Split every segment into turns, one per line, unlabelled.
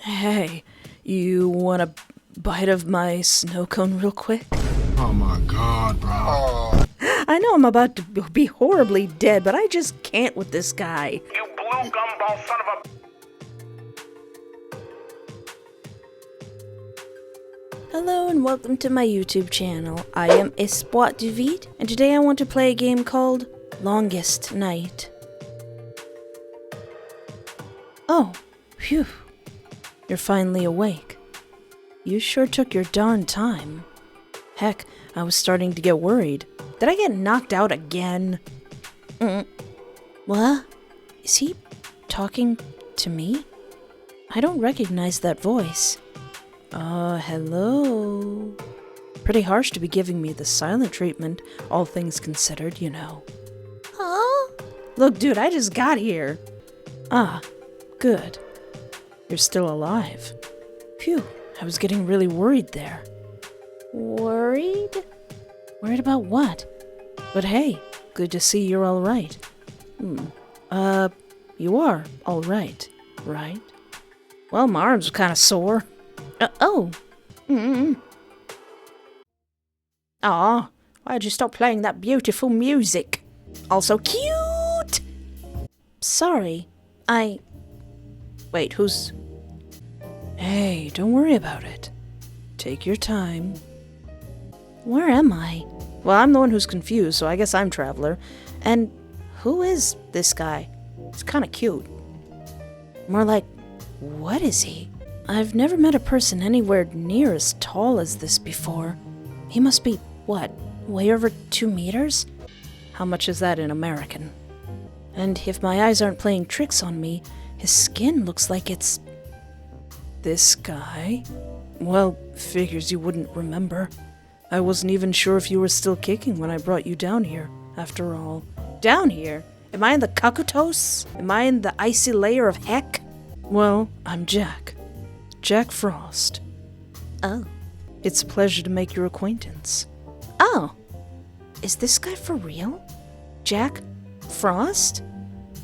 Hey, you want a bite of my snow cone real quick?
Oh my god, bro.
I know I'm about to be horribly dead, but I just can't with this guy.
You blue gumball son of a...
Hello and welcome to my YouTube channel. I am Espoir David, and today I want to play a game called Longest Night. Oh, phew. You're finally awake. You sure took your darn time. Heck, I was starting to get worried. Did I get knocked out again? What? Is he talking to me? I don't recognize that voice. Hello. Pretty harsh to be giving me the silent treatment, all things considered, you know. Huh? Look, dude, I just got here. Ah, good. You're still alive. Phew, I was getting really worried there. Worried? Worried about what? But hey, good to see you're all right. You are all right, right? Well, my arms are kind of sore. Aw, why'd you stop playing that beautiful music? Also cute! Sorry, Wait, who's... Hey, don't worry about it. Take your time. Where am I? Well, I'm the one who's confused, so I guess I'm Traveler. And who is this guy? He's kind of cute. More like, what is he? I've never met a person anywhere near as tall as this before. He must be, what, way over 2 meters? How much is that in American? And if my eyes aren't playing tricks on me, his skin looks like it's... This guy? Well, figures you wouldn't remember. I wasn't even sure if you were still kicking when I brought you down here, after all. Down here? Am I in the Cockatoos? Am I in the icy layer of heck? Well, I'm Jack. Jack Frost. Oh. It's a pleasure to make your acquaintance. Oh. Is this guy for real? Jack Frost?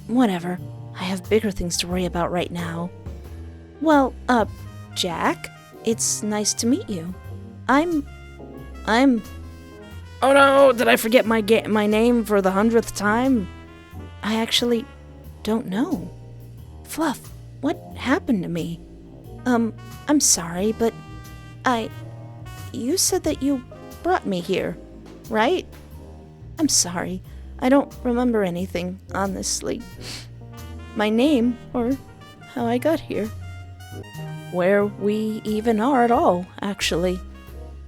Whatever. I have bigger things to worry about right now. Well, Jack, it's nice to meet you. I'm... Oh no, did I forget my name for the 100th time? I actually don't know. Fluff, what happened to me? I'm sorry, but you said that you brought me here, right? I'm sorry. I don't remember anything, honestly. My name, or how I got here. Where we even are at all, actually.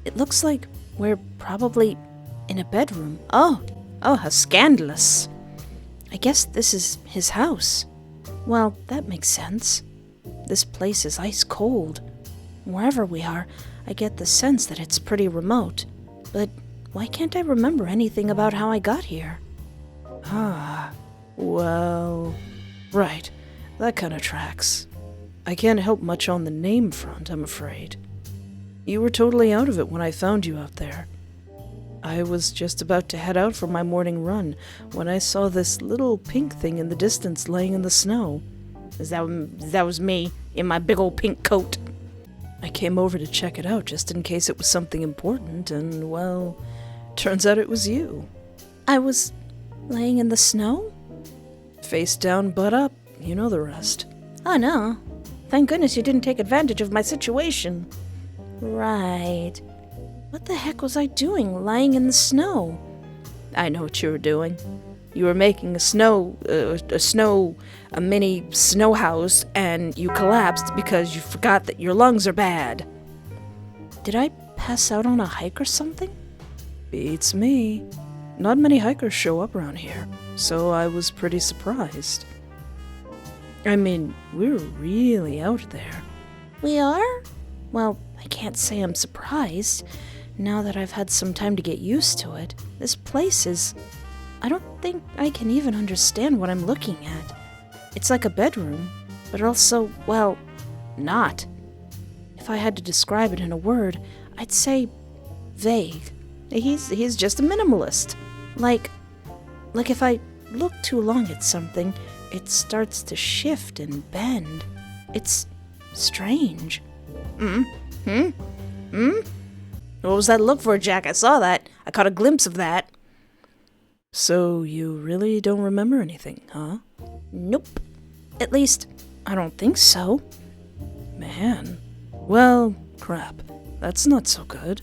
It looks like we're probably in a bedroom. Oh, how scandalous. I guess this is his house. Well, that makes sense. This place is ice cold. Wherever we are, I get the sense that it's pretty remote. But why can't I remember anything about how I got here? Well... Right, that kind of tracks. I can't help much on the name front, I'm afraid. You were totally out of it when I found you out there. I was just about to head out for my morning run when I saw this little pink thing in the distance laying in the snow. That was me, in my big old pink coat. I came over to check it out just in case it was something important, and, well, turns out it was you. I was laying in the snow? Face down, butt up. You know the rest. Oh, no. Thank goodness you didn't take advantage of my situation. Right. What the heck was I doing lying in the snow? I know what you were doing. You were making a mini snow house, and you collapsed because you forgot that your lungs are bad. Did I pass out on a hike or something? Beats me. Not many hikers show up around here, so I was pretty surprised. I mean, we're really out there. We are? Well, I can't say I'm surprised. Now that I've had some time to get used to it, this place is... I don't think I can even understand what I'm looking at. It's like a bedroom, but also, well, not. If I had to describe it in a word, I'd say vague. He's just a minimalist. Like if I look too long at something, it starts to shift and bend. It's strange. What was that look for, Jack? I saw that. I caught a glimpse of that. So you really don't remember anything, huh? Nope. At least, I don't think so. Man. Well, crap. That's not so good.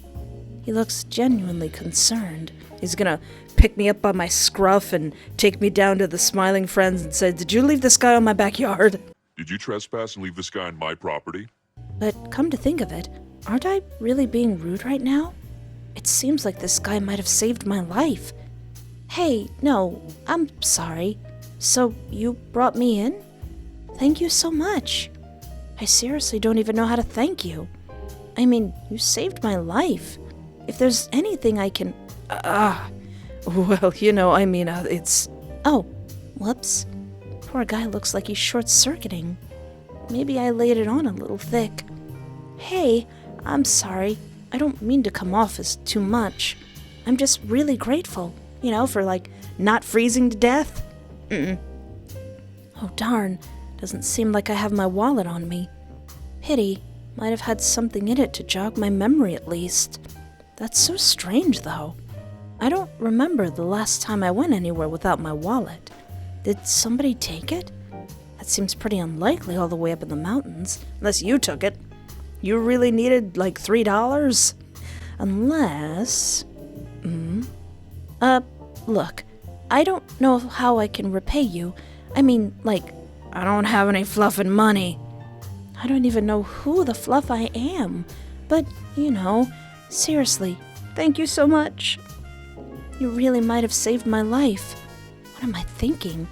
He looks genuinely concerned. He's gonna pick me up by my scruff and take me down to the Smiling Friends and say, "Did you leave this guy on my backyard?"
Did you trespass and leave this guy on my property?
But come to think of it, aren't I really being rude right now? It seems like this guy might have saved my life. Hey, no, I'm sorry. So you brought me in? Thank you so much. I seriously don't even know how to thank you. I mean, you saved my life. If there's anything I can... Well, it's... Oh, whoops. Poor guy looks like he's short-circuiting. Maybe I laid it on a little thick. Hey, I'm sorry. I don't mean to come off as too much. I'm just really grateful, for, not freezing to death. Oh, darn. Doesn't seem like I have my wallet on me. Pity. Might have had something in it to jog my memory at least. That's so strange, though. I don't remember the last time I went anywhere without my wallet. Did somebody take it? That seems pretty unlikely all the way up in the mountains. Unless you took it. You really needed, $3? Unless... Look. I don't know how I can repay you. I mean, I don't have any fluffin' money. I don't even know who the fluff I am. But, seriously, thank you so much. You really might have saved my life. What am I thinking?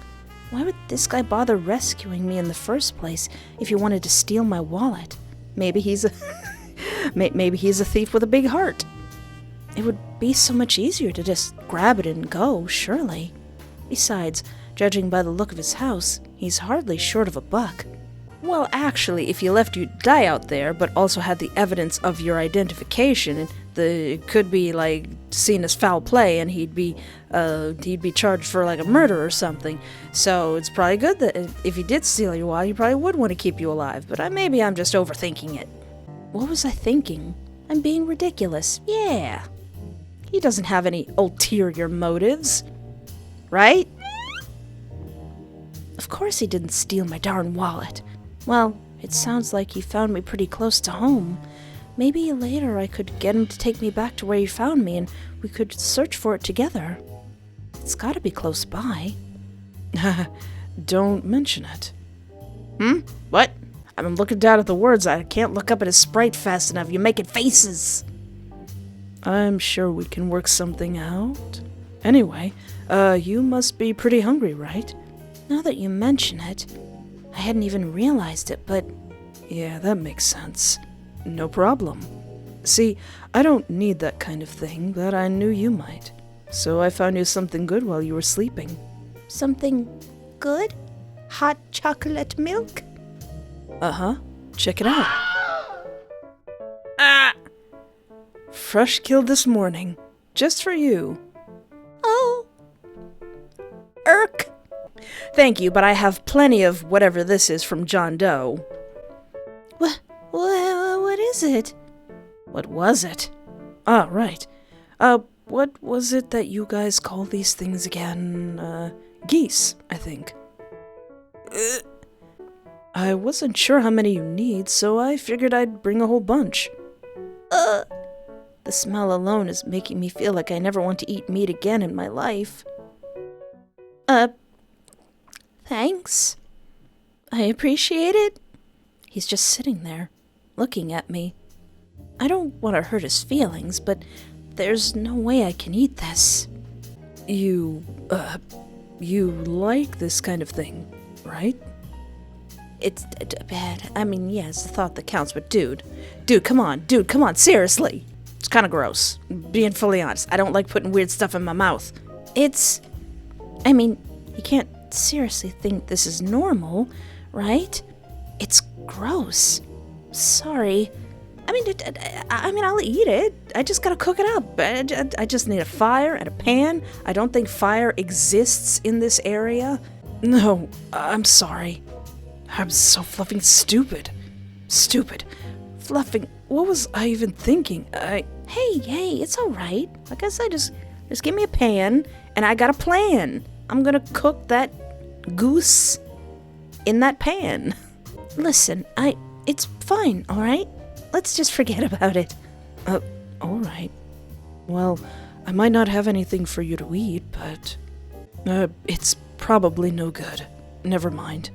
Why would this guy bother rescuing me in the first place if he wanted to steal my wallet? Maybe he's a... maybe he's a thief with a big heart. It would be so much easier to just grab it and go, surely. Besides, judging by the look of his house, he's hardly short of $1. Well, actually, if you left you die out there, but also had the evidence of your identification, it could be, seen as foul play, and he'd be charged for, a murder or something. So it's probably good that if he did steal your wallet, he probably would want to keep you alive, but maybe I'm just overthinking it. What was I thinking? I'm being ridiculous. Yeah. He doesn't have any ulterior motives. Right? Of course he didn't steal my darn wallet. Well, it sounds like he found me pretty close to home. Maybe later I could get him to take me back to where he found me and we could search for it together. It's gotta be close by.
Don't mention it.
What? I'm looking down at the words. I can't look up at his sprite fast enough. You're making faces.
I'm sure we can work something out. Anyway, you must be pretty hungry, right?
Now that you mention it, I hadn't even realized it, but...
Yeah, that makes sense. No problem. See, I don't need that kind of thing, but I knew you might. So I found you something good while you were sleeping.
Something good? Hot chocolate milk?
Uh-huh. Check it out. Fresh killed this morning. Just for you.
Oh. Irk.
Thank you, but I have plenty of whatever this is from John Doe.
What is it?
What was it? Ah, right. What was it that you guys call these things again? Geese, I think. I wasn't sure how many you need, so I figured I'd bring a whole bunch.
The smell alone is making me feel like I never want to eat meat again in my life. Thanks. I appreciate it. He's just sitting there, looking at me. I don't want to hurt his feelings, but there's no way I can eat this.
You like this kind of thing, right?
It's bad. I mean, yeah, it's the thought that counts, but dude, come on, seriously. It's kind of gross. Being fully honest, I don't like putting weird stuff in my mouth. You can't seriously think this is normal, right? It's gross. Sorry. I'll eat it. I just gotta cook it up. I just need a fire and a pan. I don't think fire exists in this area.
No, I'm sorry. I'm so fluffing stupid. Stupid. Fluffing. What was I even thinking?
Hey, it's alright. Like I said, just give me a pan, and I got a plan. I'm gonna cook that goose in that pan. Listen, it's fine, alright? Let's just forget about it.
Alright. Well, I might not have anything for you to eat, but... it's probably no good. Never mind.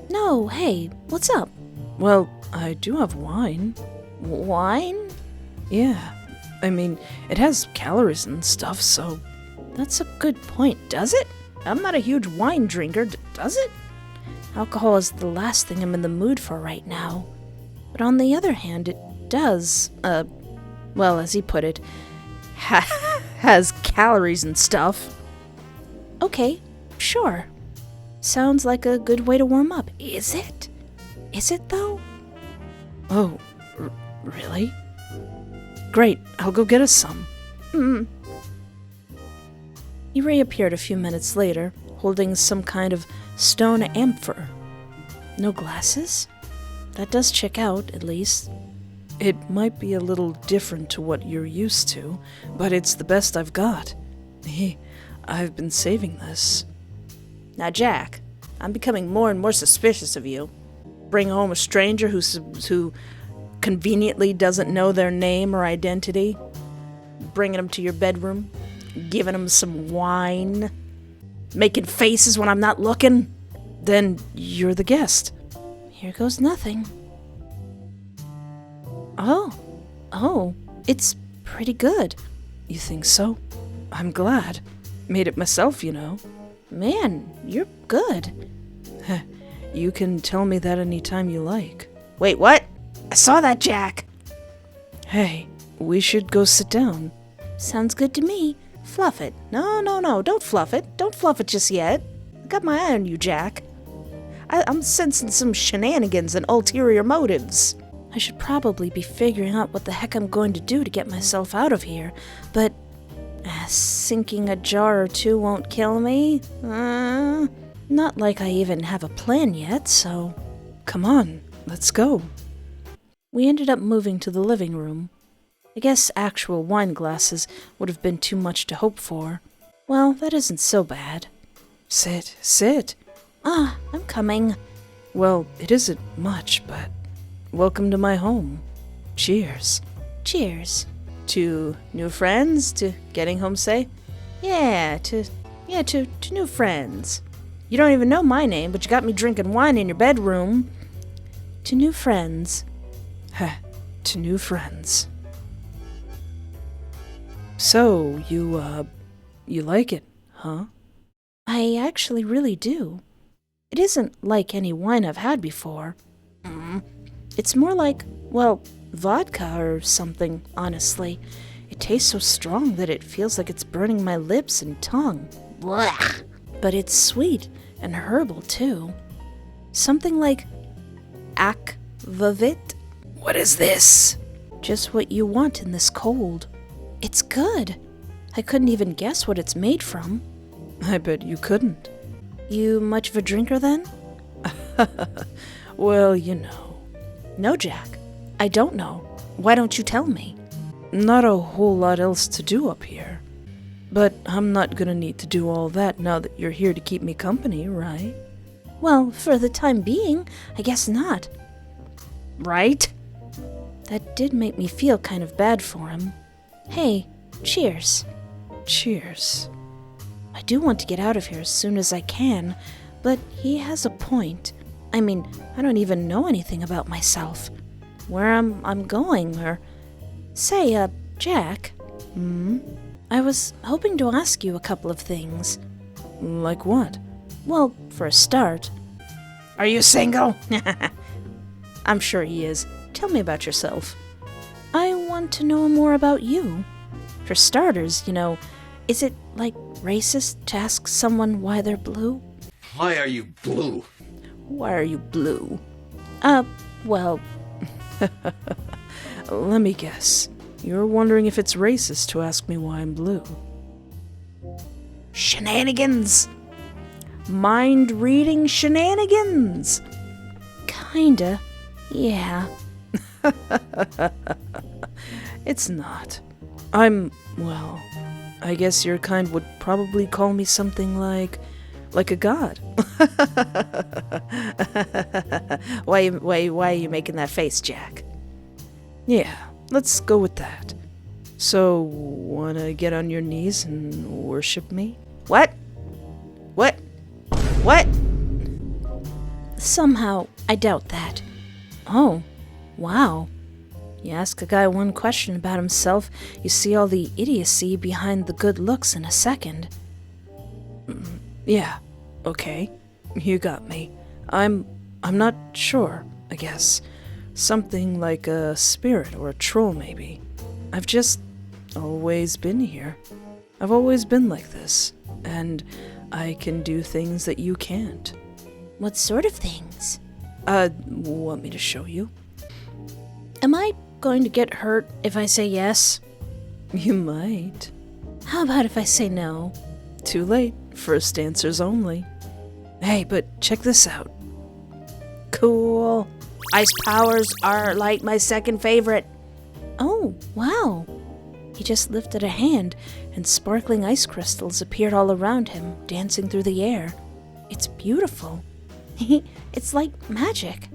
No, hey, what's up?
Well, I do have wine.
Wine?
Yeah. I mean, it has calories and stuff, so...
That's a good point, does it? I'm not a huge wine drinker, does it? Alcohol is the last thing I'm in the mood for right now. But on the other hand, it does, well, as he put it, has calories and stuff. Okay, sure. Sounds like a good way to warm up. Is it? Is it, though?
Oh, really? Great, I'll go get us some.
He reappeared a few minutes later, holding some kind of stone amphor. No glasses? That does check out, at least.
It might be a little different to what you're used to, but it's the best I've got. I've been saving this.
Now, Jack, I'm becoming more and more suspicious of you. Bring home a stranger who conveniently doesn't know their name or identity, bringing them to your bedroom, giving them some wine, making faces when I'm not looking.
Then you're the guest.
Here goes nothing. Oh, it's pretty good.
You think so? I'm glad. Made it myself, you know.
Man, you're good.
You can tell me that anytime you like.
Wait, what? I saw that, Jack.
Hey, we should go sit down.
Sounds good to me. Fluff it. No, don't fluff it. Don't fluff it just yet. I got my eye on you, Jack. I'm sensing some shenanigans and ulterior motives. I should probably be figuring out what the heck I'm going to do to get myself out of here, but sinking a jar or two won't kill me. Not like I even have a plan yet, so...
Come on, let's go.
We ended up moving to the living room. I guess actual wine glasses would have been too much to hope for. Well, that isn't so bad.
Sit.
I'm coming.
Well, it isn't much, but welcome to my home. Cheers.
Cheers.
To new friends? To getting home safe?
Yeah, to new friends. You don't even know my name, but you got me drinking wine in your bedroom. To new friends.
To new friends. So, you like it, huh?
I actually really do. It isn't like any wine I've had before. It's more like, well, vodka or something, honestly. It tastes so strong that it feels like it's burning my lips and tongue. Blech. But it's sweet and herbal, too. Something like aquavit.
What is this?
Just what you want in this cold. It's good. I couldn't even guess what it's made from.
I bet you couldn't.
You much of a drinker, then?
Well, you know.
No, Jack. I don't know. Why don't you tell me?
Not a whole lot else to do up here. But I'm not gonna need to do all that now that you're here to keep me company, right?
Well, for the time being, I guess not. Right? That did make me feel kind of bad for him. Hey, cheers.
Cheers.
I do want to get out of here as soon as I can, but he has a point. I mean, I don't even know anything about myself. Where I'm going, or... Say, Jack. I was hoping to ask you a couple of things.
Like what?
Well, for a start... Are you single? I'm sure he is. Tell me about yourself. I want to know more about you. For starters, you know, is it, like, racist to ask someone why they're blue?
Why are you blue?
Why are you blue? Well...
Let me guess. You're wondering if it's racist to ask me why I'm blue.
Shenanigans! Mind-reading shenanigans! Kinda, yeah.
It's not. Well, I guess your kind would probably call me something like a god.
Why are you making that face, Jack?
Yeah, let's go with that. So, wanna get on your knees and worship me?
What? What?
Somehow, I doubt that.
Oh, wow. You ask a guy one question about himself, you see all the idiocy behind the good looks in a second.
Yeah, okay. You got me. I'm not sure, I guess. Something like a spirit or a troll, maybe. I've just always been here. I've always been like this. And I can do things that you can't.
What sort of things?
Want me to show you?
Am I going to get hurt if I say yes?
You might.
How about if I say no?
Too late. First answers only. Hey, but check this out.
Cool. Ice powers are like my second favorite.
Oh, wow. He just lifted a hand, and sparkling ice crystals appeared all around him, dancing through the air. It's beautiful. It's like magic.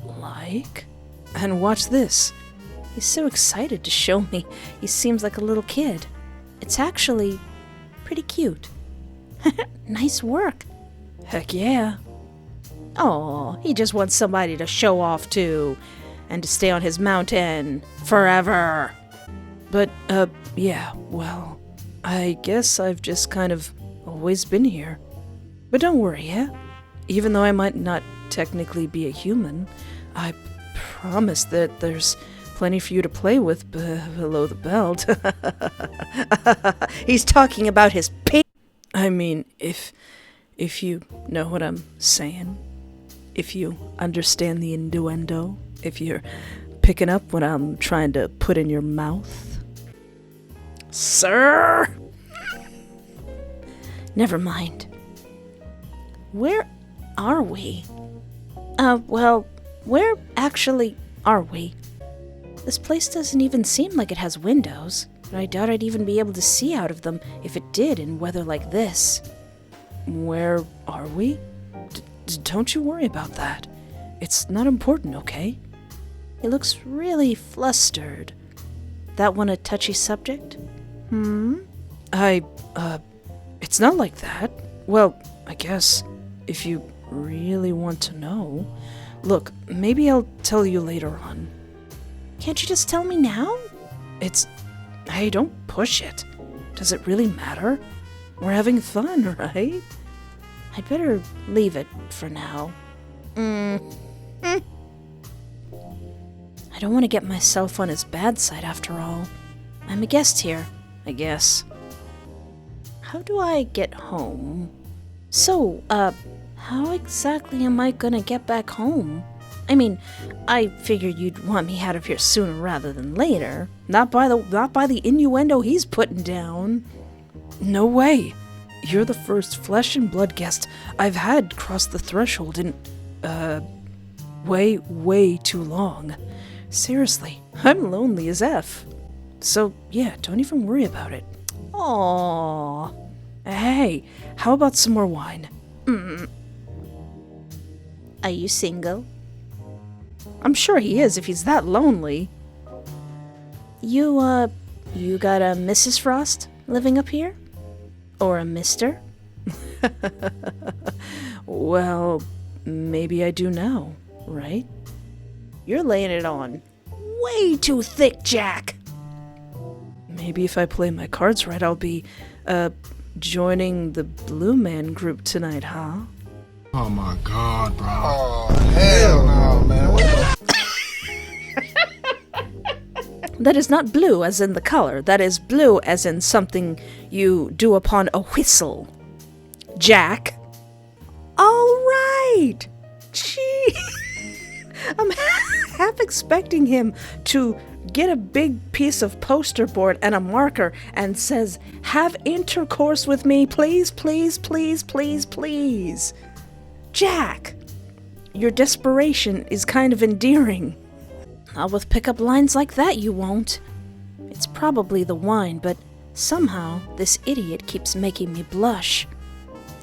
Like? And watch this.
He's so excited to show me. He seems like a little kid. It's actually pretty cute. Nice work.
Heck yeah.
Oh, he just wants somebody to show off to, and to stay on his mountain forever.
But, yeah, well, I guess I've just kind of always been here. But don't worry, yeah? Even though I might not technically be a human, I promise that there's plenty for you to play with below the belt.
He's talking about his pig.
I mean, if you know what I'm saying, if you understand the innuendo, if you're picking up what I'm trying to put in your mouth.
Sir!
Never mind. Where are we?
Well, where actually are we?
This place doesn't even seem like it has windows, but I doubt I'd even be able to see out of them if it did in weather like this.
Where are we? Don't you worry about that. It's not important, okay?
He looks really flustered. That one a touchy subject?
It's not like that. Well, I guess, if you really want to know. Look, maybe I'll tell you later on.
Can't you just tell me now?
Hey, don't push it. Does it really matter? We're having fun, right?
I'd better leave it for now. I don't want to get myself on his bad side after all. I'm a guest here, I guess. How do I get home? So, how exactly am I gonna get back home? I mean, I figured you'd want me out of here sooner rather than later.
Not by the innuendo he's putting down.
No way. You're the first flesh and blood guest I've had cross the threshold in, way too long. Seriously, I'm lonely as F. So, yeah, don't even worry about it.
Aww.
Hey, how about some more wine?
Are you single?
I'm sure he is if he's that lonely.
You got a Mrs. Frost living up here? Or a Mr.?
Well, maybe I do now, right?
You're laying it on way too thick, Jack.
Maybe if I play my cards right, I'll be, joining the Blue Man group tonight, huh?
Oh my god, bro. Oh, hell no, man. What the
That is not blue as in the color. That is blue as in something you do upon a whistle. Jack. All right. Gee. I'm half expecting him to get a big piece of poster board and a marker and says, "Have intercourse with me, please, please, please, please, please." Jack, your desperation is kind of endearing.
Not with pickup lines like that, you won't. It's probably the wine, but somehow this idiot keeps making me blush.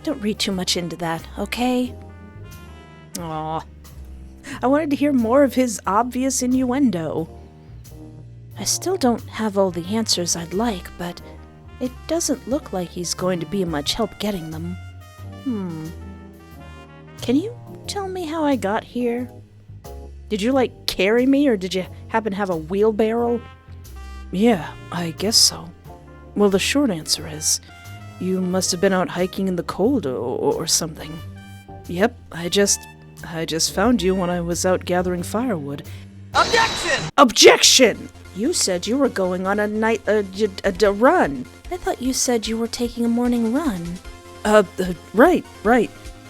Don't read too much into that, okay?
Aw. I wanted to hear more of his obvious innuendo.
I still don't have all the answers I'd like, but it doesn't look like he's going to be much help getting them. Can you tell me how I got here?
Did you, carry me, or did you happen to have a wheelbarrow?
Yeah, I guess so. Well, the short answer is, you must have been out hiking in the cold or something. Yep, I just found you when I was out gathering firewood.
Objection!
Objection! You said you were going on a run.
I thought you said you were taking a morning run.
Right.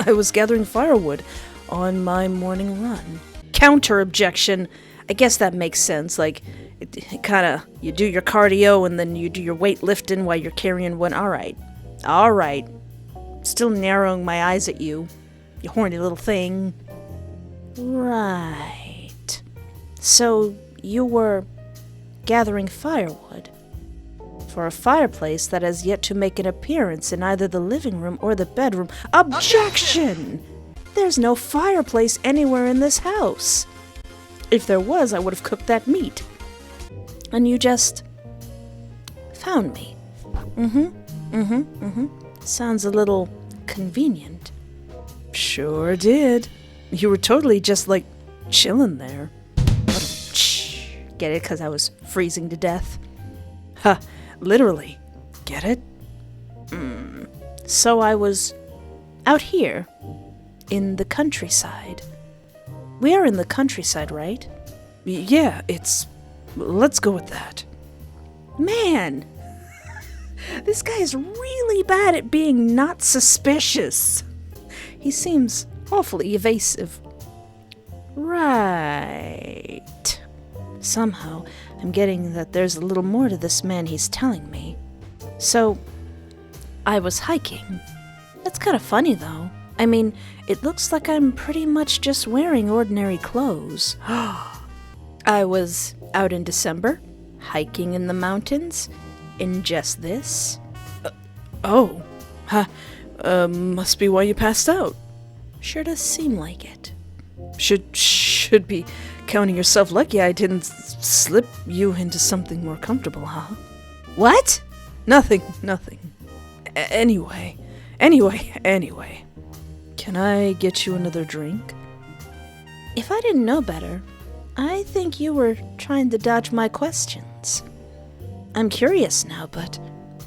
I was gathering firewood on my morning run.
Counter objection. I guess that makes sense. You do your cardio and then you do your weightlifting while you're carrying one. All right. Still narrowing my eyes at you, you horny little thing.
Right. So you were gathering firewood
For a fireplace that has yet to make an appearance in either the living room or the bedroom. Objection! There's no fireplace anywhere in this house. If there was, I would have cooked that meat.
and you just found me. Sounds a little convenient.
Sure did. You were totally just chilling there.
Get it? Because I was freezing to death.
Ha, literally. Get it?
So I was out here in the countryside. We are in the countryside, right?
Yeah, let's go with that.
Man, this guy's really bad at being not suspicious. He seems awfully evasive. Right. Somehow, I'm getting that there's a little more to this man he's telling me. So, I was hiking. That's kind of funny, though. I mean, it looks like I'm pretty much just wearing ordinary clothes. I was out in December, hiking in the mountains, in just this.
Must be why you passed out.
Sure does seem like it.
Should be counting yourself lucky I didn't slip you into something more comfortable, huh?
What?
Nothing. Anyway. Can I get you another drink?
If I didn't know better, I think you were trying to dodge my questions. I'm curious now, but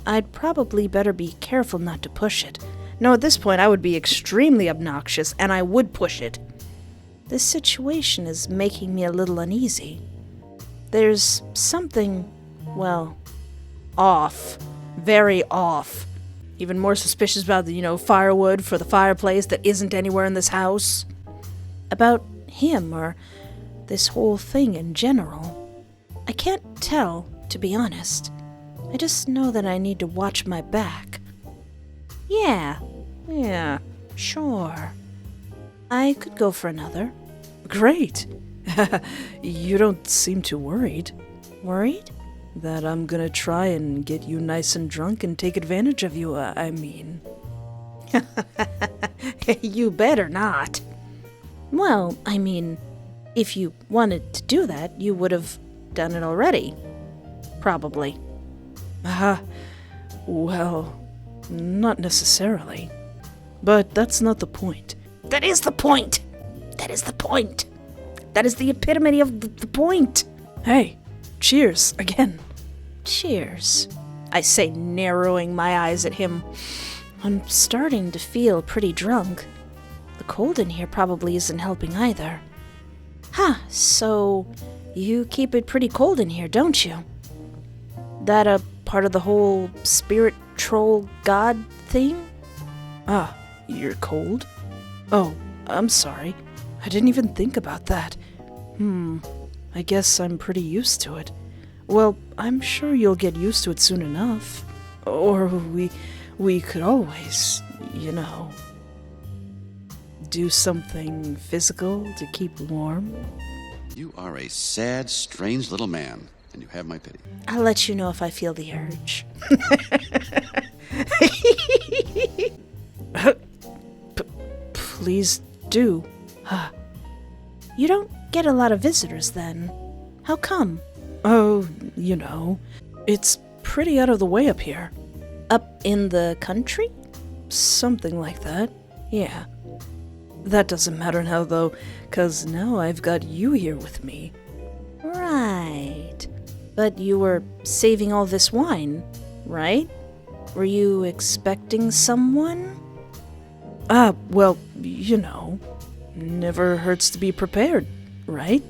I'd probably better be careful not to push it.
No, at this point I would be extremely obnoxious, and I would push it.
This situation is making me a little uneasy. There's something, well,
Off. Very off. Even more suspicious about the, firewood for the fireplace that isn't anywhere in this house.
about him or this whole thing in general. I can't tell, to be honest. I just know that I need to watch my back.
Yeah,
Sure. I could go for another.
Great. You don't seem too worried.
Worried?
That I'm gonna try and get you nice and drunk and take advantage of you, I mean.
You better not.
Well, I mean, if you wanted to do that, you would have done it already. Probably.
Well, not necessarily. But that's not the point.
That is the point. That is the point. That is the epitome of the point.
Hey, cheers again.
Cheers.
I say, narrowing my eyes at him.
I'm starting to feel pretty drunk. The cold in here probably isn't helping either. So you keep it pretty cold in here, don't you? That a part of the whole spirit troll god thing?
You're cold? Oh, I'm sorry. I didn't even think about that. I guess I'm pretty used to it. Well, I'm sure you'll get used to it soon enough. Or we could always, do something physical to keep warm.
You are a sad, strange little man, and you have my pity.
I'll let you know if I feel the urge.
Please do.
You don't get a lot of visitors then. How come?
Oh, it's pretty out of the way up here.
Up in the country?
Something like that. Yeah. That doesn't matter now, though, 'cause now I've got you here with me.
Right. But you were saving all this wine, right? Were you expecting someone?
Well, never hurts to be prepared, right?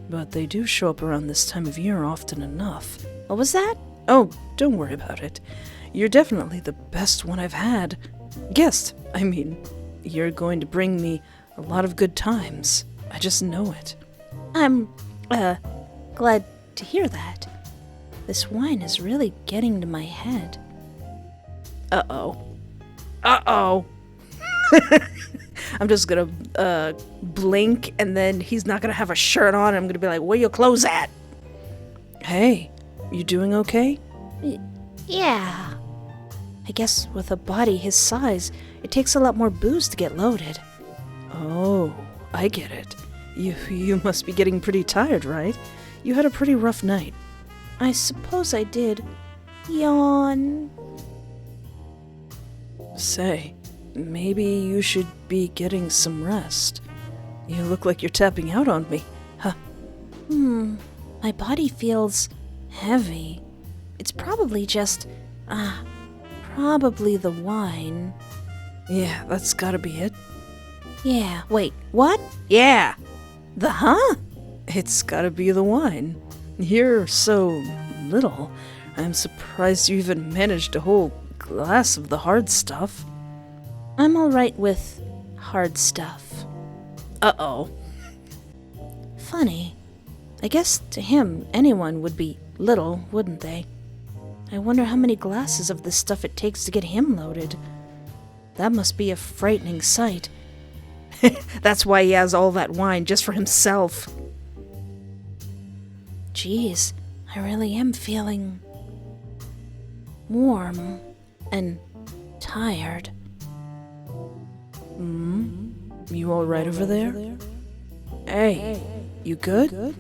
But they do show up around this time of year often enough.
What was that?
Oh, don't worry about it. You're definitely the best one I've had. Guessed, I mean. You're going to bring me a lot of good times. I just know it.
I'm, glad to hear that. This wine is really getting to my head.
Uh-oh. Uh-oh. I'm just gonna, blink, and then he's not gonna have a shirt on, and I'm gonna be like, where your clothes at? Hey, you doing okay?
Yeah. I guess with a body his size, it takes a lot more booze to get loaded.
Oh, I get it. You must be getting pretty tired, right? You had a pretty rough night.
I suppose I did. Yawn.
Say, maybe you should be getting some rest. You look like you're tapping out on me. Huh.
My body feels heavy. It's probably just, probably the wine.
Yeah, that's gotta be it.
Yeah, wait, what?
Yeah!
The huh?
It's gotta be the wine. You're so little. I'm surprised you even managed a whole glass of the hard stuff.
I'm alright with hard stuff.
Uh-oh.
Funny. I guess to him, anyone would be little, wouldn't they? I wonder how many glasses of this stuff it takes to get him loaded. That must be a frightening sight.
That's why he has all that wine, just for himself.
Geez, I really am feeling warm and tired.
You all right over there? Hey, you good?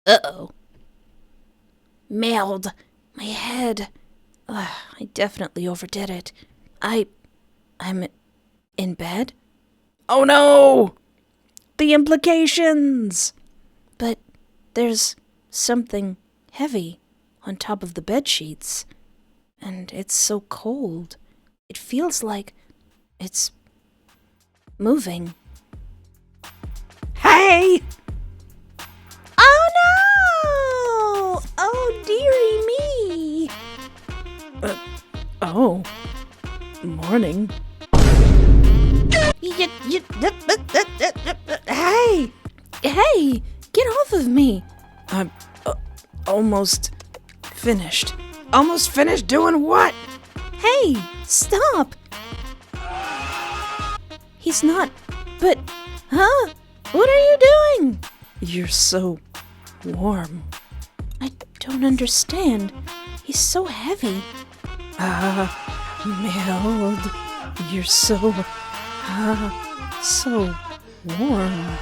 Uh-oh. Mailed. My head. I definitely overdid it. I'm in bed?
Oh no! The implications!
But there's something heavy on top of the bed sheets. And it's so cold. It feels like it's moving.
Hey!
Oh no! Oh dearie me!
Oh. Morning.
Hey! Hey! Get off of me!
I'm almost finished. Almost finished doing what?
Hey! Stop! He's not... But... Huh? What are you doing?
You're so warm.
I don't understand. He's so heavy.
Mailed. You're so warm.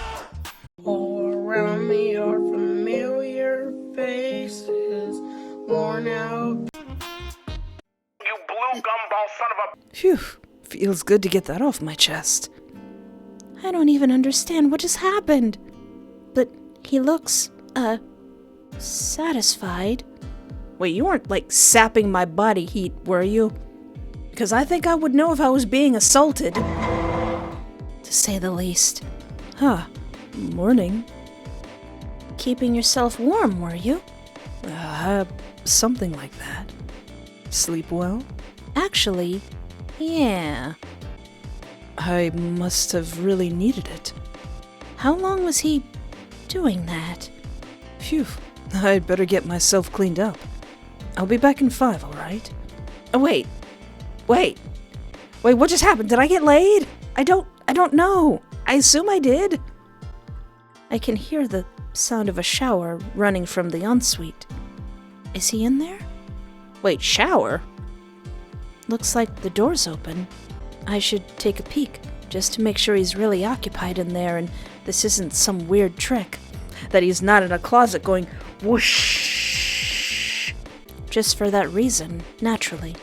All around me are familiar faces, worn out.
You blue gumball son of a...
Phew. Feels good to get that off my chest.
I don't even understand what just happened. But he looks, satisfied.
Wait, you weren't, sapping my body heat, were you? Because I think I would know if I was being assaulted.
To say the least.
Huh. Morning.
Keeping yourself warm, were you?
Something like that. Sleep well?
Actually, yeah.
I must have really needed it.
How long was he doing that?
Phew. I'd better get myself cleaned up. I'll be back in 5, alright? Oh, wait, what just happened? Did I get laid? I don't know. I assume I did.
I can hear the sound of a shower running from the ensuite. Is he in there?
Wait, shower?
Looks like the door's open. I should take a peek, just to make sure he's really occupied in there and this isn't some weird trick.
That he's not in a closet going whoosh.
Just for that reason, naturally.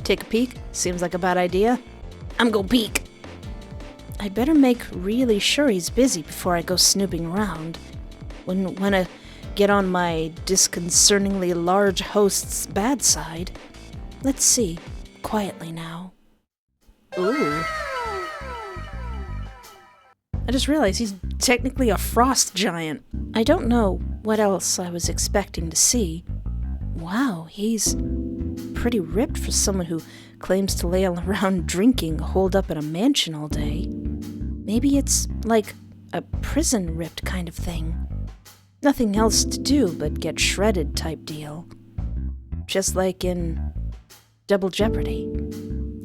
Take a peek? Seems like a bad idea. I'm gonna peek.
I'd better make really sure he's busy before I go snooping around. Wouldn't want to get on my disconcertingly large host's bad side. Let's see. Quietly now.
Ooh. I just realized he's technically a frost giant.
I don't know what else I was expecting to see. Wow, he's pretty ripped for someone who claims to lay around drinking holed up in a mansion all day. Maybe it's like a prison ripped kind of thing. Nothing else to do but get shredded type deal. Just like in Double Jeopardy.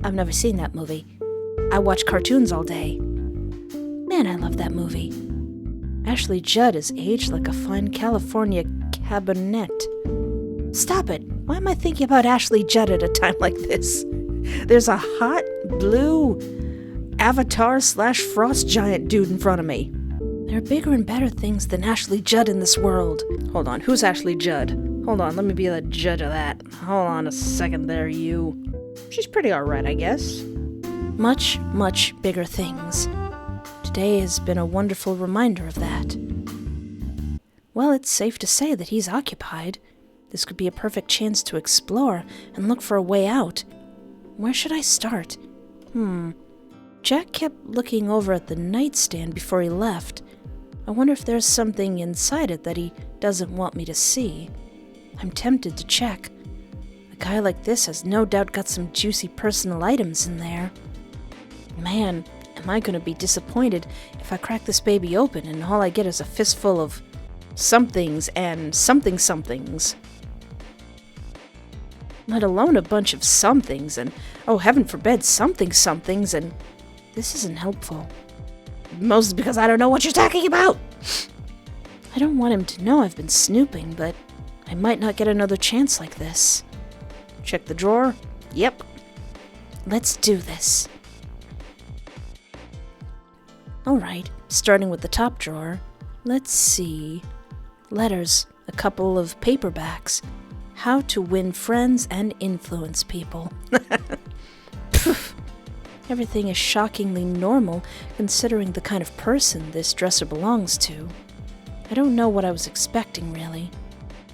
I've never seen that movie. I watch cartoons all day. Man, I love that movie. Ashley Judd is aged like a fine California Cabernet. Stop it! Why am I thinking about Ashley Judd at a time like this?
There's a hot blue Avatar/Frost giant dude in front of me.
There are bigger and better things than Ashley Judd in this world.
Hold on, who's Ashley Judd? Hold on, let me be the judge of that. Hold on a second there, you. She's pretty alright, I guess.
Much, much bigger things. Today has been a wonderful reminder of that. Well, it's safe to say that he's occupied. This could be a perfect chance to explore and look for a way out. Where should I start? Jack kept looking over at the nightstand before he left. I wonder if there's something inside it that he doesn't want me to see. I'm tempted to check. A guy like this has no doubt got some juicy personal items in there. Man, am I going to be disappointed if I crack this baby open and all I get is a fistful of
somethings and somethings. Let alone a bunch of somethings and, oh heaven forbid, somethings and this isn't helpful. Mostly because I don't know what you're talking about!
I don't want him to know I've been snooping, but I might not get another chance like this.
Check the drawer? Yep.
Let's do this. Alright, starting with the top drawer. Let's see. Letters, a couple of paperbacks. How to win friends and influence people. Everything is shockingly normal considering the kind of person this dresser belongs to. I don't know what I was expecting, really.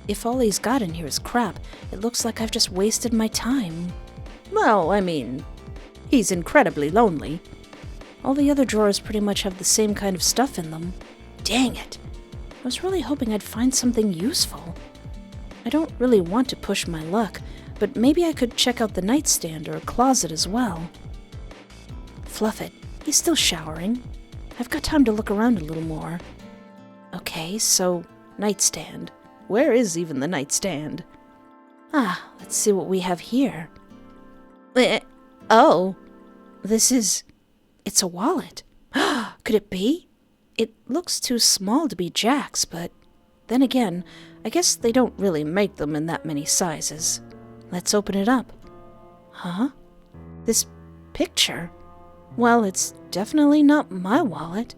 If all he's got in here is crap, it looks like I've just wasted my time.
Well, I mean, he's incredibly lonely.
All the other drawers pretty much have the same kind of stuff in them. Dang it! I was really hoping I'd find something useful. I don't really want to push my luck, but maybe I could check out the nightstand or closet as well. Fluff it. He's still showering. I've got time to look around a little more. Okay, so nightstand.
Where is even the nightstand?
Ah, let's see what we have here.
Oh.
It's a wallet. Could it be? It looks too small to be Jack's, but then again, I guess they don't really make them in that many sizes. Let's open it up. Huh? This picture? Well, it's definitely not my wallet.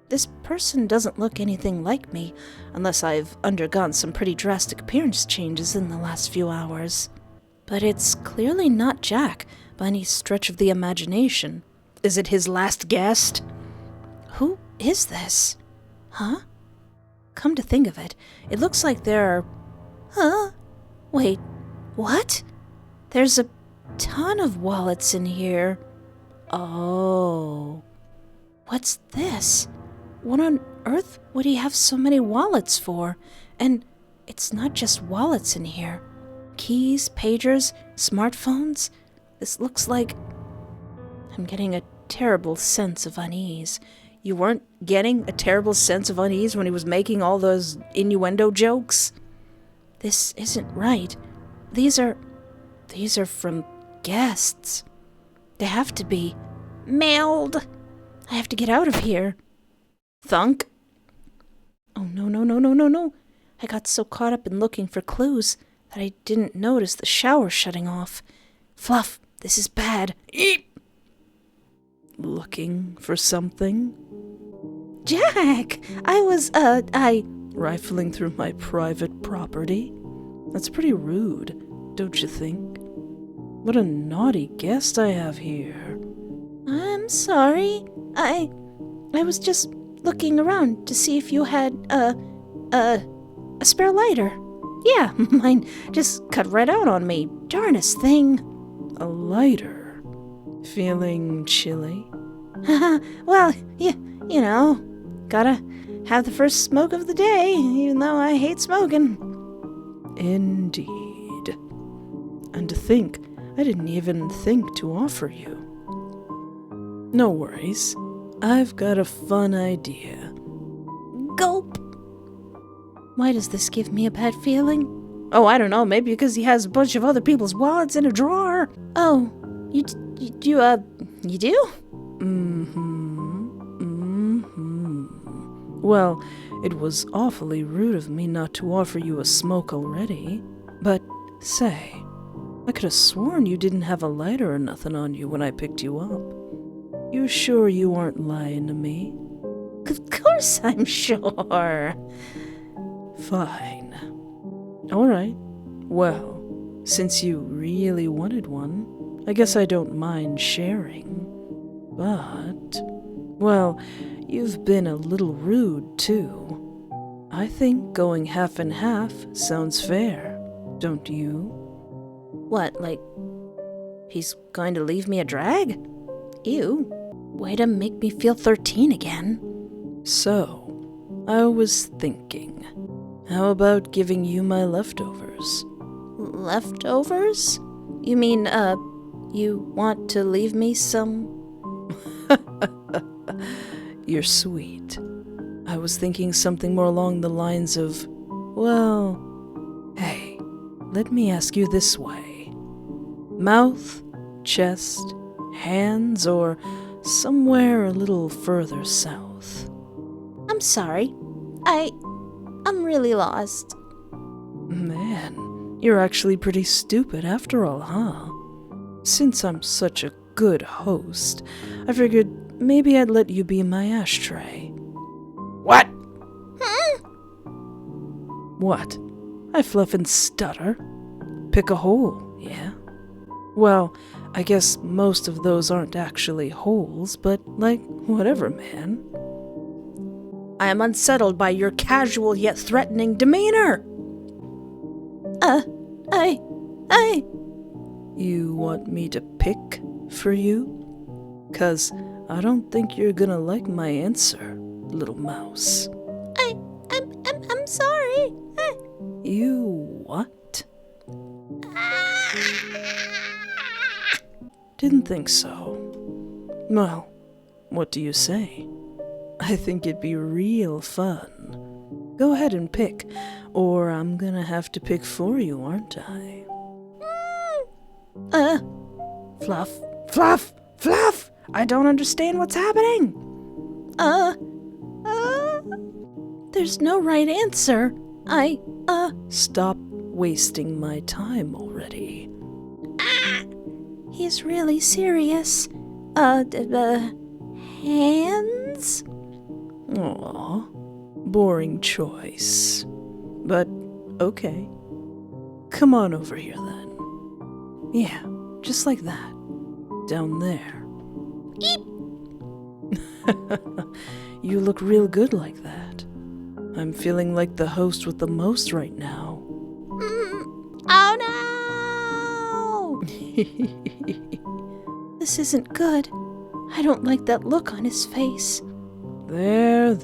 This person doesn't look anything like me, unless I've undergone some pretty drastic appearance changes in the last few hours. But it's clearly not Jack, by any stretch of the imagination.
Is it his last guest?
Who is this? Huh? Come to think of it, it looks like there are... Huh? Wait, what? There's a ton of wallets in here. Oh. What's this? What on earth would he have so many wallets for? And it's not just wallets in here. Keys, pagers, smartphones. This looks like... I'm getting a terrible sense of unease.
You weren't getting a terrible sense of unease when he was making all those innuendo jokes?
This isn't right. These are from guests. They have to be. Meld! I have to get out of here.
Thunk?
no. I got so caught up in looking for clues that I didn't notice the shower shutting off. Fluff, this is bad. Eep!
Looking for something?
Jack,
Rifling through my private property? That's pretty rude, don't you think? What a naughty guest I have here.
I'm sorry. I was just looking around to see if you had, a spare lighter. Yeah, mine just cut right out on me. Darnest thing.
A lighter? Feeling chilly?
Well, you know, gotta have the first smoke of the day, even though I hate smoking.
Indeed. And to think, I didn't even think to offer you. No worries. I've got a fun idea.
Gulp. Why does this give me a bad feeling?
Oh, I don't know. Maybe because he has a bunch of other people's wallets in a drawer.
Oh, you do?
Well, it was awfully rude of me not to offer you a smoke already. But, say, I could have sworn you didn't have a lighter or nothing on you when I picked you up. You sure you aren't lying to me?
Of course I'm sure.
Fine. All right. Well, since you really wanted one, I guess I don't mind sharing. But, well, you've been a little rude, too. I think going half and half sounds fair, don't you?
What, like, he's going to leave me a drag? Ew. Way to make me feel 13 again.
So, I was thinking, how about giving you my leftovers?
Leftovers? You mean, you want to leave me some?
You're sweet. I was thinking something more along the lines of, well, hey, let me ask you this way. Mouth, chest, hands, or somewhere a little further south?
I'm sorry. I'm really lost.
Man, you're actually pretty stupid after all, huh? Since I'm such a good host, I figured maybe I'd let you be my ashtray.
What?
What? I fluff and stutter? Pick a hole, yeah? Well, I guess most of those aren't actually holes, but like, whatever, man.
I am unsettled by your casual yet threatening demeanor.
You want me to pick for you? 'Cause I don't think you're gonna like my answer, little mouse.
I'm sorry.
You what? Didn't think so. Well, what do you say? I think it'd be real fun. Go ahead and pick, or I'm gonna have to pick for you, aren't I?
Fluff! I don't understand what's happening.
There's no right answer.
Stop wasting my time already.
He's really serious. Hands?
Aw, boring choice. But, okay. Come on over here then. Yeah, just like that. Down there.
Eep!
You look real good like that. I'm feeling like the host with the most right now.
Oh no! This isn't good. I don't like that look on his face.
There.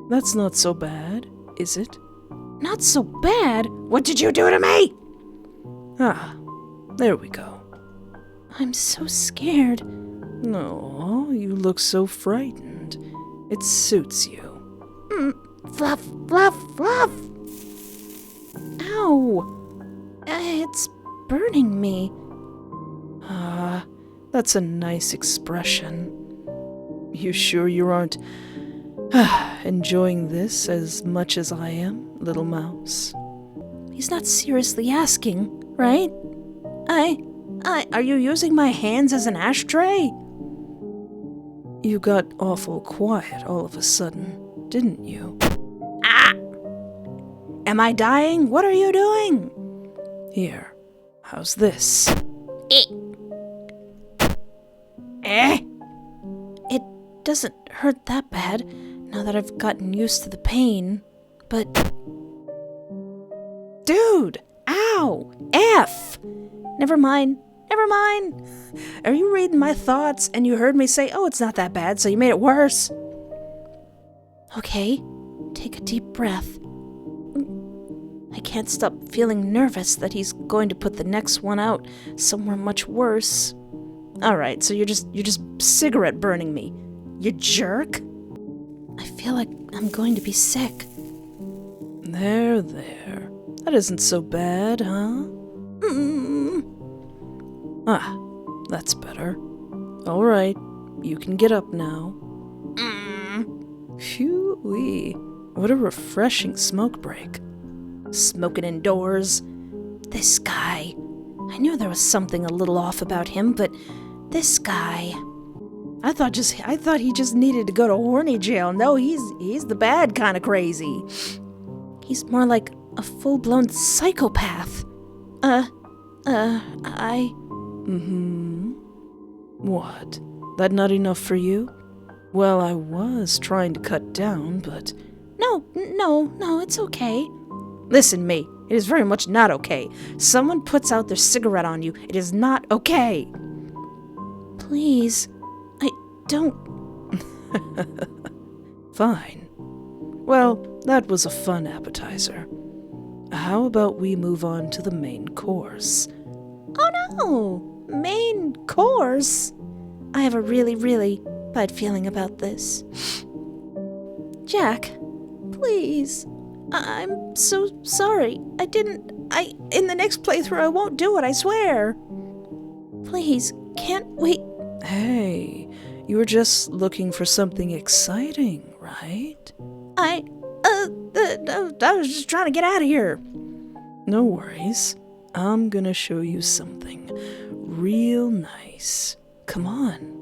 That's not so bad, is it?
Not so bad. What did you do to me?
Ah, there we go.
I'm so scared.
No, you look so frightened. It suits you.
Fluff!
Ow! It's burning me.
Ah, that's a nice expression. You sure you aren't Enjoying this as much as I am, little mouse?
He's not seriously asking, right? Are you using my hands as an ashtray?
You got awful quiet all of a sudden, didn't you?
Ah! Am I dying? What are you doing?
Here, how's this?
It doesn't hurt that bad now that I've gotten used to the pain, but... Dude! Ow! F! Never mind. Are you reading my thoughts and you heard me say, oh, it's not that bad, so you made it worse? Okay, take a deep breath. I can't stop feeling nervous that he's going to put the next one out somewhere much worse. Alright, so you're just cigarette burning me. You jerk? I feel like I'm going to be sick.
There. That isn't so bad, huh? Ah, that's better. All right, you can get up now. Phew-wee. What a refreshing smoke break.
Smoking indoors. This guy. I knew there was something a little off about him, but this guy... I thought he just needed to go to horny jail. No, he's the bad kind of crazy. He's more like a full-blown psychopath.
What? That not enough for you? Well, I was trying to cut down, but...
No, it's okay.
Listen, me, it is very much not okay. Someone puts out their cigarette on you. It is not okay.
Please, I don't...
Fine. Well, that was a fun appetizer. How about we move on to the main course?
Oh no! Main course? I have a really, really bad feeling about this. Jack, please. I'm so sorry. In the next playthrough I won't do it, I swear. Please, can't we...
Hey, you were just looking for something exciting, right?
I was just trying to get out of here.
No worries. I'm gonna show you something real nice. Come on.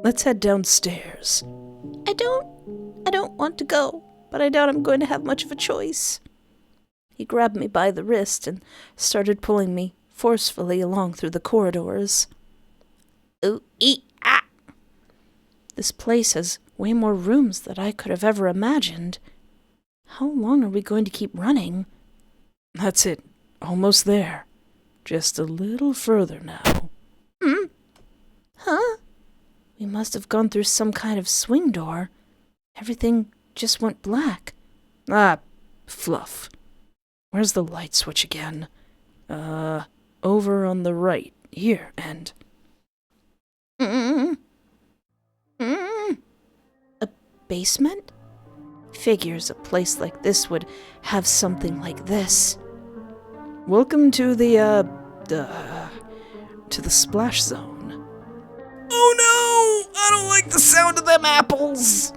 Let's head downstairs.
I don't want to go, but I doubt I'm going to have much of a choice. He grabbed me by the wrist and started pulling me forcefully along through the corridors. This place has way more rooms than I could have ever imagined. How long are we going to keep running?
That's it. Almost there. Just a little further now.
Huh? We must have gone through some kind of swing door. Everything just went black.
Fluff. Where's the light switch again? Over on the right. Here, and...
A basement? Figures a place like this would have something like this.
Welcome to the splash zone.
Oh no! I don't like the sound of them apples!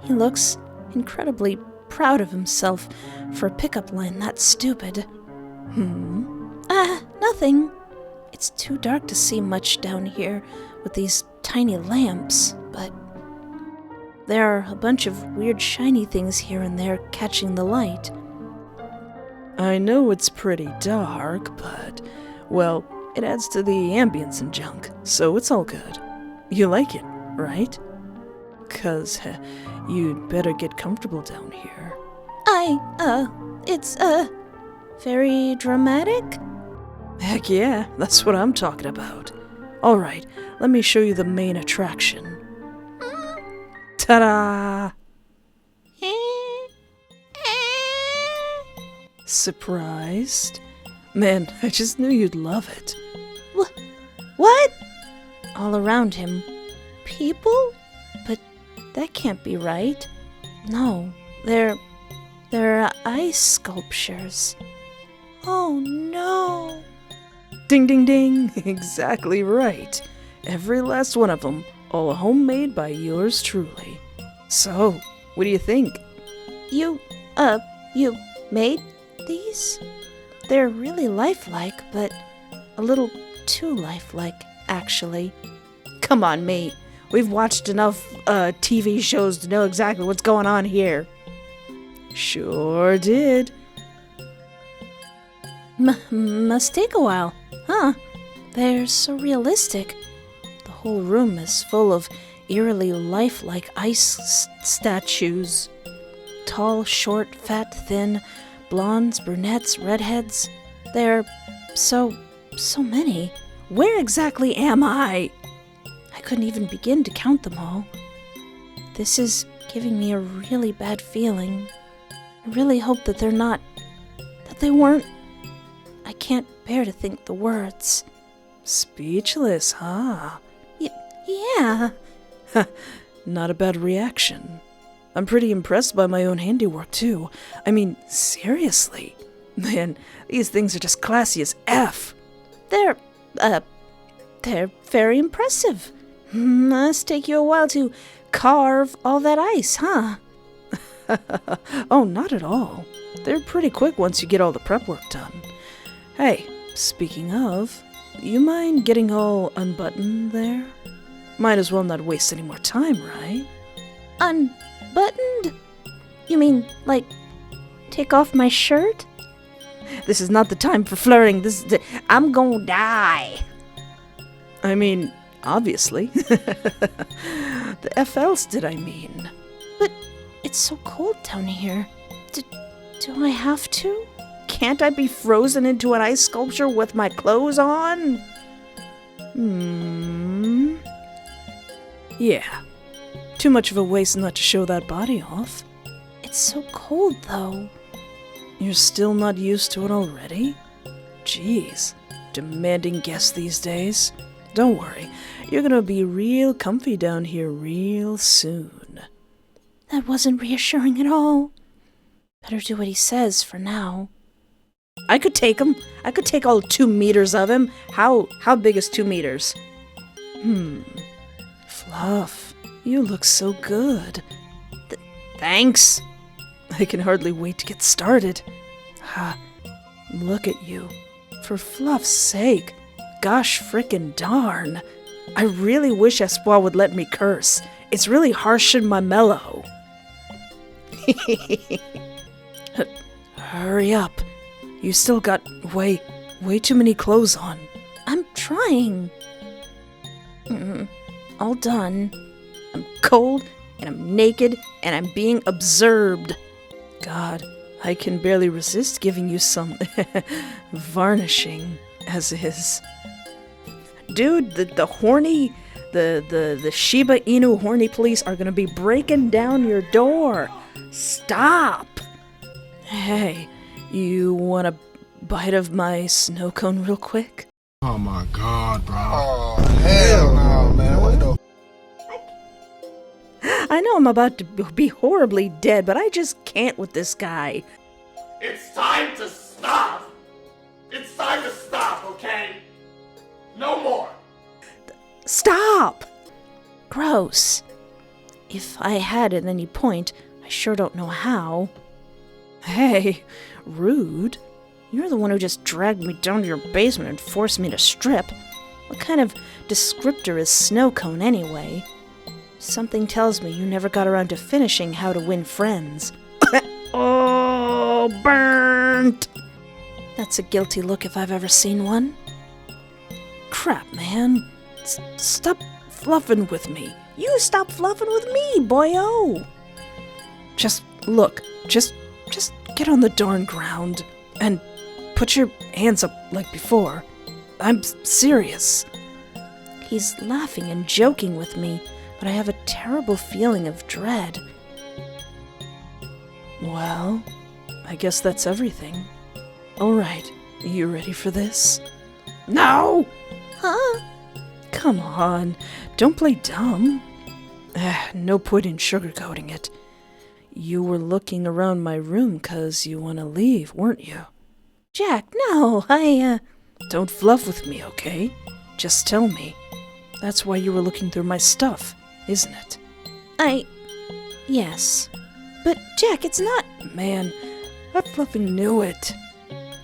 He looks incredibly proud of himself for a pickup line that stupid. Nothing. It's too dark to see much down here with these tiny lamps, but there are a bunch of weird shiny things here and there catching the light.
I know it's pretty dark, but, well, it adds to the ambience and junk, so it's all good. You like it, right? 'Cause you'd better get comfortable down here.
It's very dramatic?
Heck yeah, that's what I'm talking about. Alright, let me show you the main attraction. Ta-da! Surprised? Man, I just knew you'd love it.
What? All around him. People? But that can't be right. No, they're ice sculptures. Oh no.
Ding ding ding! Exactly right. Every last one of them, all homemade by yours truly. So, what do you think?
You made these? They're really lifelike, but a little too lifelike, actually.
Come on, mate. We've watched enough TV shows to know exactly what's going on here.
Sure did.
Must take a while, huh? They're so realistic. The whole room is full of eerily lifelike ice statues. Tall, short, fat, thin, blondes, brunettes, redheads. There are so many.
Where exactly am I?
I couldn't even begin to count them all. This is giving me a really bad feeling. I really hope that they weren't. I can't bear to think the words.
Speechless, huh?
Yeah.
Not a bad reaction. I'm pretty impressed by my own handiwork, too. I mean, seriously. Man, these things are just classy as F.
They're very impressive. Must take you a while to carve all that ice, huh?
Oh, not at all. They're pretty quick once you get all the prep work done. Hey, speaking of, you mind getting all unbuttoned there? Might as well not waste any more time, right?
Unbuttoned? You mean, like, take off my shirt?
This is not the time for flirting. I'm gonna die.
I mean, obviously. The F else did I mean?
But it's so cold down here. Do I have to?
Can't I be frozen into an ice sculpture with my clothes on?
Yeah. Too much of a waste not to show that body off.
It's so cold, though.
You're still not used to it already? Jeez, demanding guests these days. Don't worry, you're gonna be real comfy down here real soon.
That wasn't reassuring at all. Better do what he says for now.
I could take him. I could take all 2 meters of him. How big is 2 meters?
Fluff, you look so good.
Thanks.
I can hardly wait to get started. Look at you. For Fluff's sake. Gosh frickin' darn.
I really wish Espoir would let me curse. It's really harsh in my mellow.
Hurry up. You still got way too many clothes on.
I'm trying. All done.
I'm cold, and I'm naked, and I'm being observed.
God, I can barely resist giving you some varnishing, as is.
Dude, the Shiba Inu horny police are gonna be breaking down your door. Stop!
Hey, you want a bite of my snow cone real quick?
Oh my God, bro. Oh, hell no, man. What the?
I know I'm about to be horribly dead, but I just can't with this guy.
It's time to stop. It's time to stop, okay? No more.
Stop!
Gross. If I had at any point, I sure don't know how.
Hey, rude.
You're the one who just dragged me down to your basement and forced me to strip. What kind of descriptor is snow cone anyway? Something tells me you never got around to finishing How to Win Friends.
Oh, burnt!
That's a guilty look if I've ever seen one.
Crap, man. Stop fluffing with me.
You stop fluffing with me, boyo!
Just look. Just get on the darn ground and put your hands up like before. I'm serious.
He's laughing and joking with me, but I have a terrible feeling of dread.
Well, I guess that's everything. Alright, you ready for this?
No!
Huh?
Come on, don't play dumb. No point in sugarcoating it. You were looking around my room 'cause you want to leave, weren't you?
Jack, no,
Don't fluff with me, okay? Just tell me. That's why you were looking through my stuff, isn't it?
Yes. But, Jack, it's not...
Man, I fluffing knew it.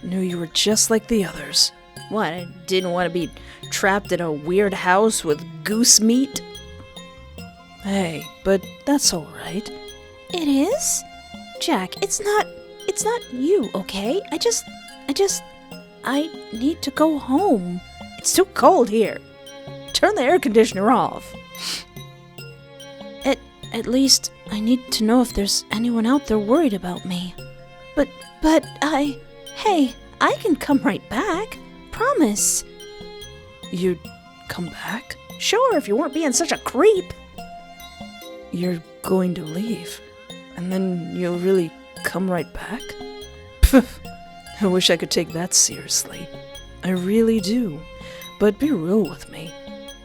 Knew you were just like the others.
What, I didn't want to be trapped in a weird house with goose meat?
Hey, but that's alright.
It is? Jack, it's not you, okay? I need to go home. It's too cold here. Turn the air conditioner off. At least I need to know if there's anyone out there worried about me. But hey, I can come right back. Promise.
You'd come back?
Sure, if you weren't being such a creep.
You're going to leave, and then you'll really come right back? Pff, I wish I could take that seriously. I really do. But be real with me.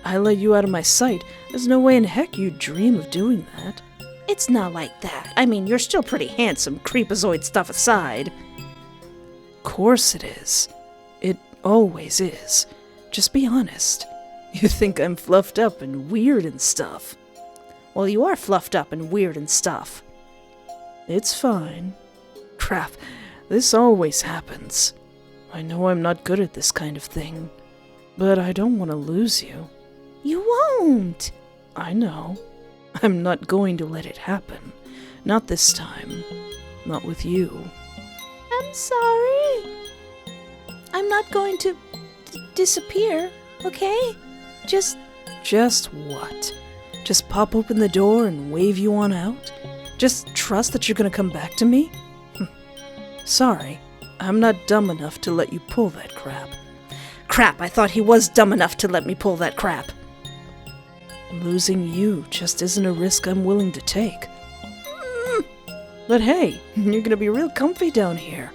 I let you out of my sight. There's no way in heck you'd dream of doing that.
It's not like that. I mean, you're still pretty handsome, creepazoid stuff aside.
Course it is. It always is. Just be honest. You think I'm fluffed up and weird and stuff.
Well, you are fluffed up and weird and stuff.
It's fine. Crap, this always happens. I know I'm not good at this kind of thing, but I don't want to lose you.
You won't.
I know. I'm not going to let it happen. Not this time. Not with you.
I'm sorry. I'm not going to disappear, okay? Just
what? Just pop open the door and wave you on out? Just trust that you're gonna come back to me? Sorry, I'm not dumb enough to let you pull that crap.
Crap, I thought he was dumb enough to let me pull that crap.
Losing you just isn't a risk I'm willing to take. But hey, you're gonna be real comfy down here.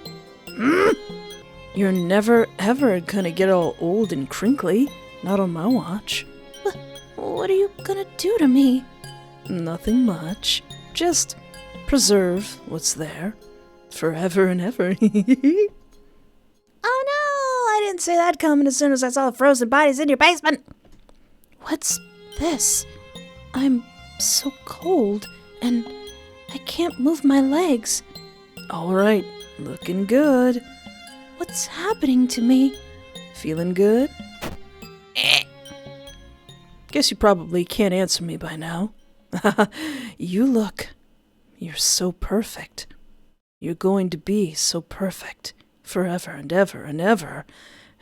You're never ever gonna get all old and crinkly. Not on my watch.
What are you gonna do to me?
Nothing much. Just preserve what's there. Forever and ever.
Oh no! I didn't see that coming as soon as I saw the frozen bodies in your basement! What's this? I'm so cold, and I can't move my legs.
Alright, looking good.
What's happening to me?
Feeling good? Guess you probably can't answer me by now. You're so perfect. You're going to be so perfect. Forever and ever and ever.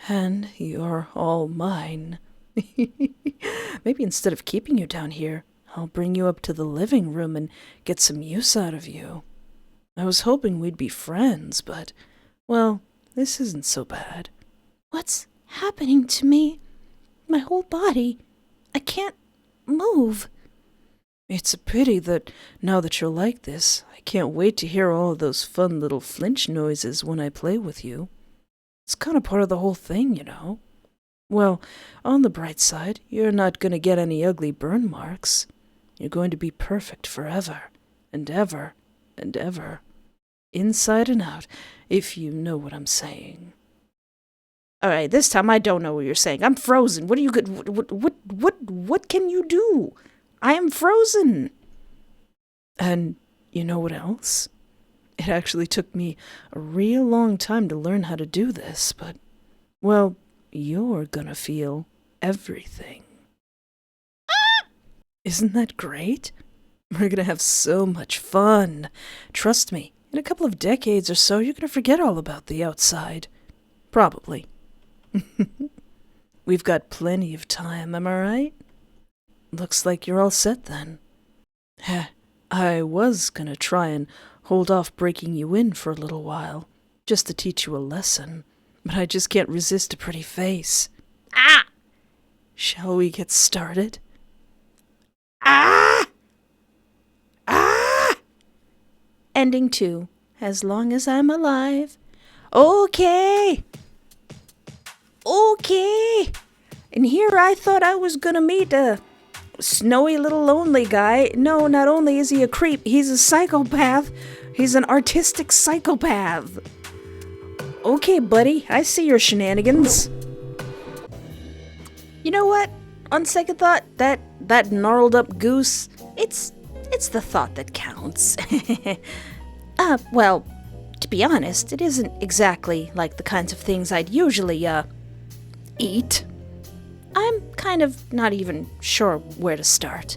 And you're all mine. Maybe instead of keeping you down here, I'll bring you up to the living room and get some use out of you. I was hoping we'd be friends, but, well, this isn't so bad.
What's happening to me? My whole body. I can't move.
It's a pity that now that you're like this, I can't wait to hear all of those fun little flinch noises when I play with you. It's kind of part of the whole thing, you know. Well, on the bright side, you're not going to get any ugly burn marks. You're going to be perfect forever and ever and ever. Inside and out, if you know what I'm saying.
Alright, this time I don't know what you're saying. I'm frozen. What are you good? What can you do? I am frozen.
And you know what else? It actually took me a real long time to learn how to do this, but, well, you're gonna feel everything. Isn't that great? We're gonna have so much fun. Trust me, in a couple of decades or so, you're gonna forget all about the outside. Probably. We've got plenty of time, am I right? Looks like you're all set then. I was gonna try and hold off breaking you in for a little while, just to teach you a lesson, but I just can't resist a pretty face.
Ah!
Shall we get started?
Ah! Ah! Ending 2. As long as I'm alive. Okay! Okay! And here I thought I was gonna meet a snowy little lonely guy. No, not only is he a creep, he's a psychopath. He's an artistic psychopath. Okay, buddy, I see your shenanigans. You know what? On second thought, that gnarled up goose, it's It's the thought that counts. Well, to be honest, it isn't exactly like the kinds of things I'd usually, eat. I'm kind of not even sure where to start.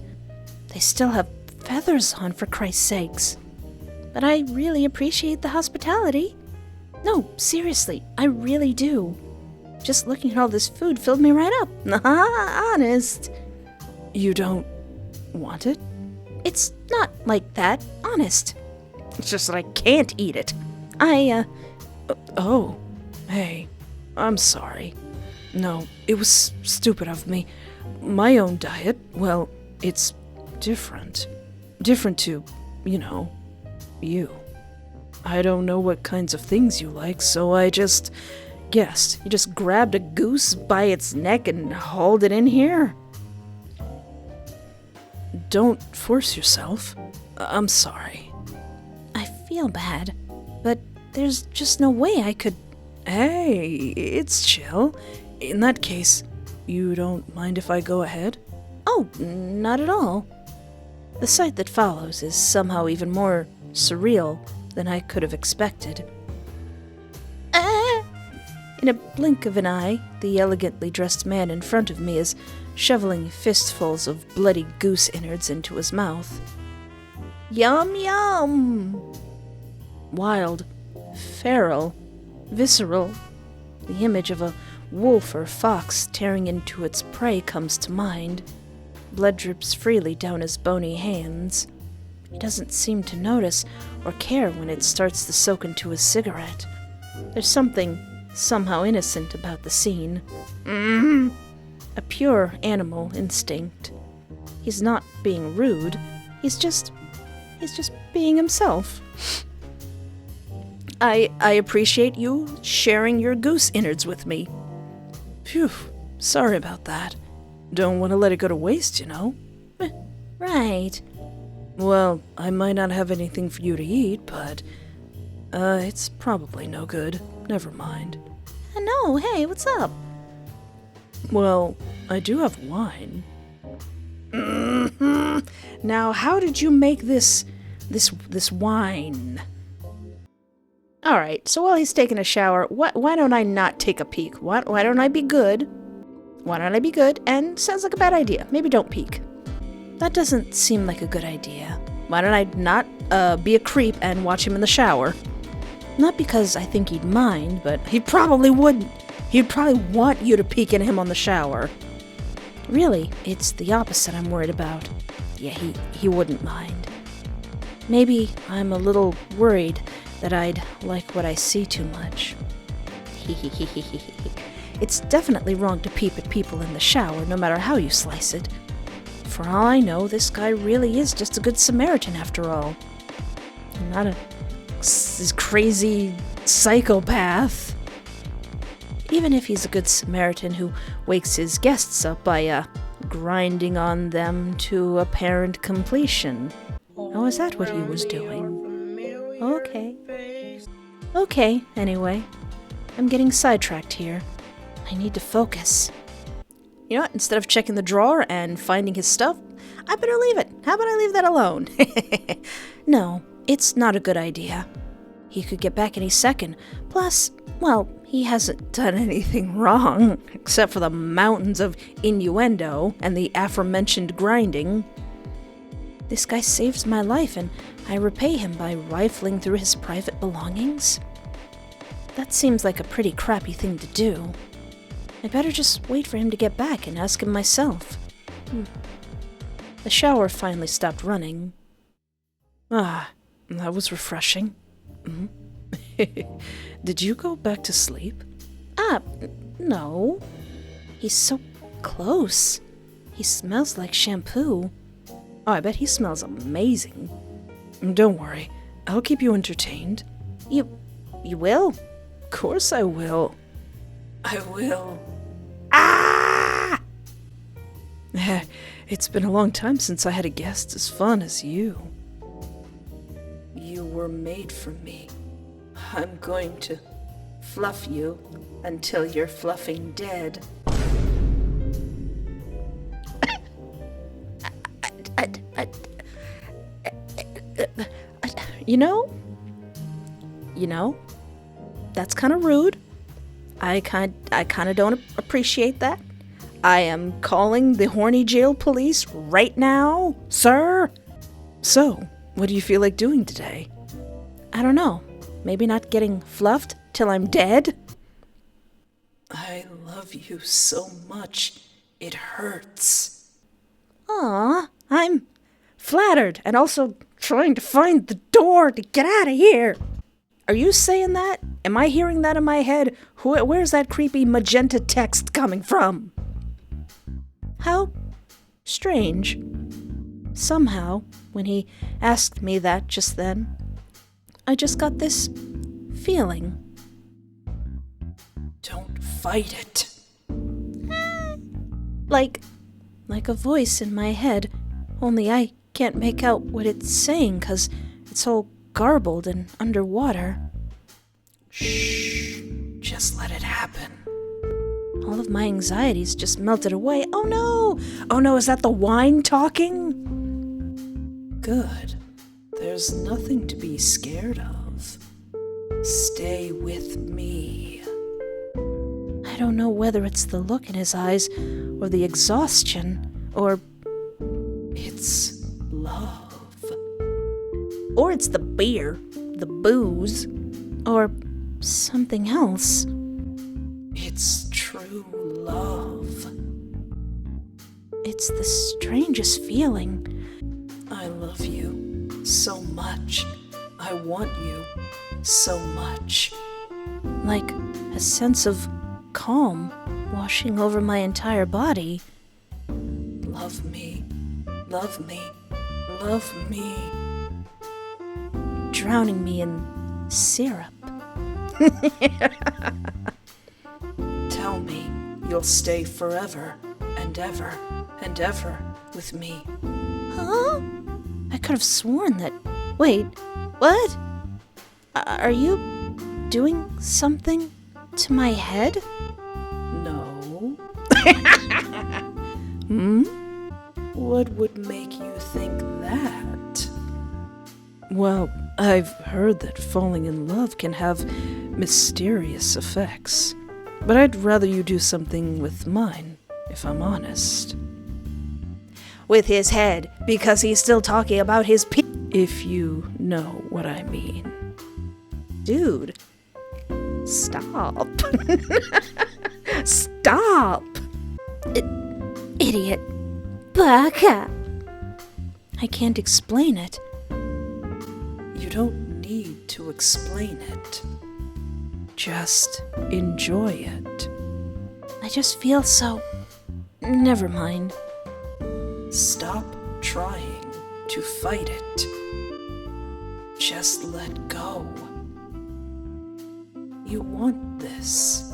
They still have feathers on, for Christ's sakes. But I really appreciate the hospitality. No, seriously, I really do. Just looking at all this food filled me right up. Honest.
You don't want it?
It's not like that, honest.
It's just that I can't eat it. Oh, hey, I'm sorry. No, it was stupid of me. My own diet, well, it's different. Different to, you. I don't know what kinds of things you like, so I just guessed. You just grabbed a goose by its neck and hauled it in here? Don't force yourself. I'm sorry.
I feel bad, but there's just no way I could...
Hey, it's chill. In that case, you don't mind if I go ahead?
Oh, not at all. The sight that follows is somehow even more surreal than I could have expected. In a blink of an eye, the elegantly dressed man in front of me is shoveling fistfuls of bloody goose innards into his mouth. Yum yum! Wild, feral, visceral, the image of a wolf or fox tearing into its prey comes to mind. Blood drips freely down his bony hands. He doesn't seem to notice or care when it starts to soak into his cigarette. There's something somehow innocent about the scene. A pure animal instinct. He's not being rude. He's just being himself. I appreciate you sharing your goose innards with me.
Phew, sorry about that. Don't want to let it go to waste,
Right.
Well, I might not have anything for you to eat, but it's probably no good. Never mind.
No, hey, what's up?
Well, I do have wine. Now, how did you make this wine?
All right, so while he's taking a shower, why don't I not take a peek? Why don't I be good? Why don't I be good? And sounds like a bad idea. Maybe don't peek. That doesn't seem like a good idea. Why don't I not be a creep and watch him in the shower? Not because I think he'd mind, but he probably wouldn't. He'd probably want you to peek in him on the shower. Really, it's the opposite I'm worried about. Yeah, he wouldn't mind. Maybe I'm a little worried that I'd like what I see too much. It's definitely wrong to peep at people in the shower, no matter how you slice it. For all I know, this guy really is just a good Samaritan after all. Not a crazy psychopath. Even if he's a good Samaritan who wakes his guests up by grinding on them to apparent completion. Oh, is that what he was doing? Okay, anyway. I'm getting sidetracked here. I need to focus. You know what? Instead of checking the drawer and finding his stuff, I better leave it. How about I leave that alone? No, it's not a good idea. He could get back any second. Plus, well, he hasn't done anything wrong, except for the mountains of innuendo and the aforementioned grinding. This guy saves my life, and I repay him by rifling through his private belongings. That seems like a pretty crappy thing to do. I better just wait for him to get back and ask him myself. The shower finally stopped running.
Ah, that was refreshing. Did you go back to sleep?
No. He's so close. He smells like shampoo.
Oh, I bet he smells amazing. Don't worry, I'll keep you entertained.
You will?
Of course I will. I will.
Ah!
It's been a long time since I had a guest as fun as you. You were made for me. I'm going to fluff you until you're fluffing dead.
You know, that's kind of rude. I kind of don't appreciate that. I am calling the horny jail police right now, sir.
So, what do you feel like doing today?
I don't know. Maybe not getting fluffed till I'm dead?
I love you so much, it hurts.
Aw, I'm flattered and also trying to find the door to get out of here. Are you saying that? Am I hearing that in my head? Where's that creepy magenta text coming from? How strange. Somehow, when he asked me that just then, I just got this feeling.
Don't fight it.
Like a voice in my head, only I can't make out what it's saying 'cause it's all garbled and underwater.
Shh. Just let it happen.
All of my anxieties just melted away. Oh no! Oh no, is that the wine talking?
Good. There's nothing to be scared of. Stay with me.
I don't know whether it's the look in his eyes, or the exhaustion, or
It's love.
or it's the beer, the booze, or something else.
It's true love.
It's the strangest feeling.
I love you so much. I want you so much.
Like a sense of calm washing over my entire body.
Love me. Love me. Love me.
Drowning me in syrup.
Tell me you'll stay forever and ever and ever with me.
Huh? I could have sworn that... Wait, what? Are you doing something to my head?
No.
Hmm?
What would make you think that?
Well, I've heard that falling in love can have mysterious effects. But I'd rather you do something with mine, if I'm honest.
With his head, because he's still talking about his
If you know what I mean.
Dude. Stop. Stop. Idiot. Baka. I can't explain it.
You don't need to explain it.
Just enjoy it.
I just feel so... Never mind.
Stop trying to fight it. Just let go. You want this.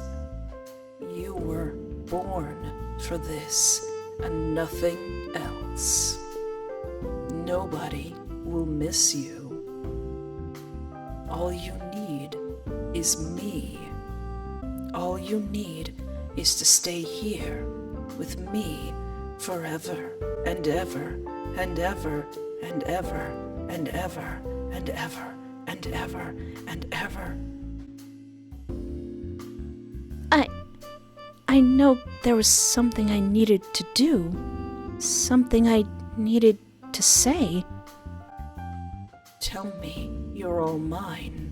You were born for this and nothing else. Nobody will miss you. All you need is me. All you need is to stay here with me forever and ever and ever and ever and ever and ever and ever and ever.
I know there was something I needed to do. Something I needed to say.
Tell me you're all mine.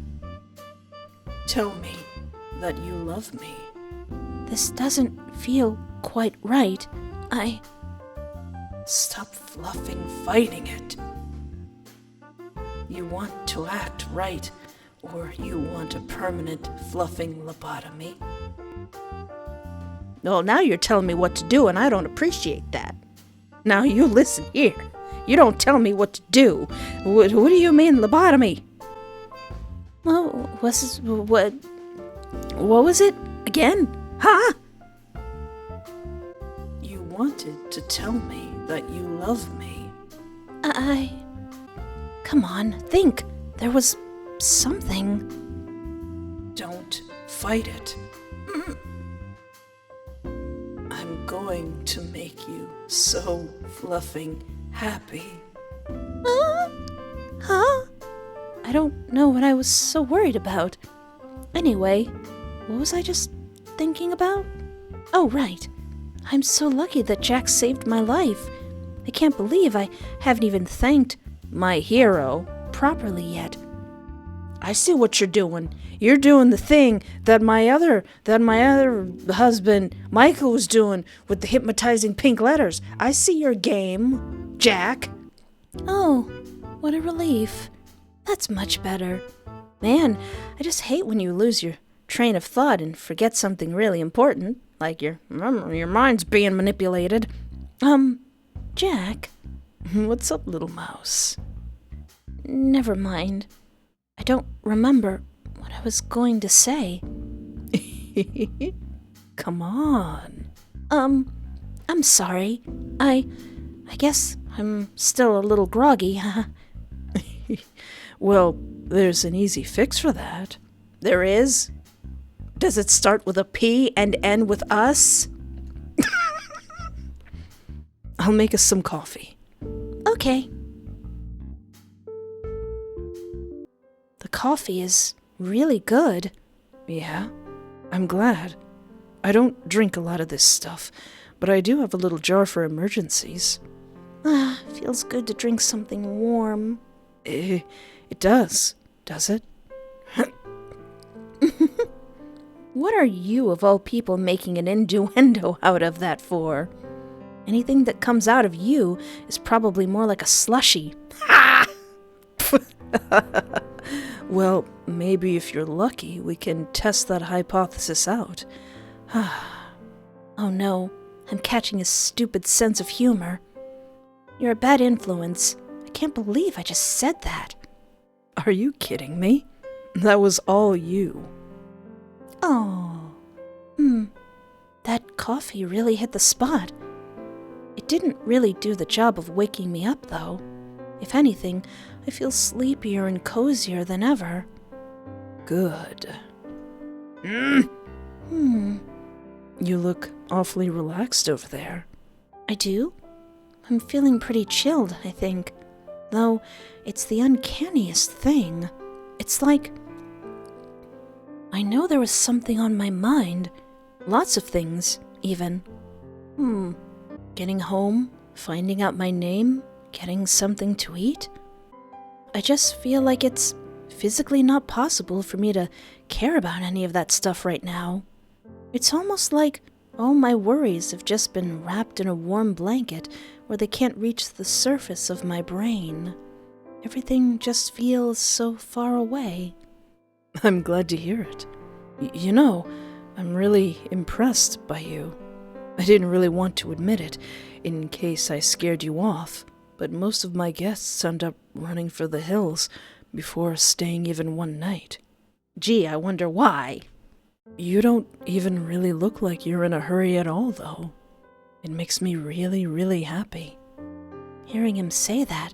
Tell me that you love me.
This doesn't feel quite right.
Stop fluffing fighting it. You want to act right, or you want a permanent fluffing lobotomy?
Well, now you're telling me what to do, and I don't appreciate that. Now you listen here. You don't tell me what to do. What do you mean, lobotomy? Well, what was it again? Huh?
You wanted to tell me that you love me.
Come on, think. There was something.
Don't fight it. I'm going to make you so fluffing happy.
Huh? I don't know what I was so worried about. Anyway, what was I just thinking about? Oh, right. I'm so lucky that Jack saved my life. I can't believe I haven't even thanked my hero properly yet.
I see what you're doing. You're doing the thing that my other husband, Michael, was doing with the hypnotizing pink letters. I see your game, Jack.
Oh, what a relief. That's much better. Man, I just hate when you lose your train of thought and forget something really important, like your mind's being manipulated. Jack?
What's up, little mouse?
Never mind. I don't remember what I was going to say.
Come on.
I'm sorry. I guess I'm still a little groggy.
Well, there's an easy fix for that. There is? Does it start with a P and end with us? I'll make us some coffee.
Okay. The coffee is really good.
Yeah, I'm glad. I don't drink a lot of this stuff, but I do have a little jar for emergencies.
Feels good to drink something warm.
It does it?
What are you, of all people, making an innuendo out of that for? Anything that comes out of you is probably more like a slushy.
Well, maybe if you're lucky, we can test that hypothesis out.
Oh no, I'm catching a stupid sense of humor. You're a bad influence. I can't believe I just said that.
Are you kidding me? That was all you.
Oh. That coffee really hit the spot. It didn't really do the job of waking me up, though. If anything, I feel sleepier and cozier than ever.
Good.
You
look awfully relaxed over there.
I do? I'm feeling pretty chilled, I think. Though, it's the uncanniest thing. It's like I know there was something on my mind. Lots of things, even. Getting home, finding out my name, getting something to eat. I just feel like it's physically not possible for me to care about any of that stuff right now. It's almost like all my worries have just been wrapped in a warm blanket where they can't reach the surface of my brain. Everything just feels so far away.
I'm glad to hear it. You know, I'm really impressed by you. I didn't really want to admit it, in case I scared you off, but most of my guests end up running for the hills before staying even one night.
Gee, I wonder why.
You don't even really look like you're in a hurry at all, though. It makes me really, really happy.
Hearing him say that,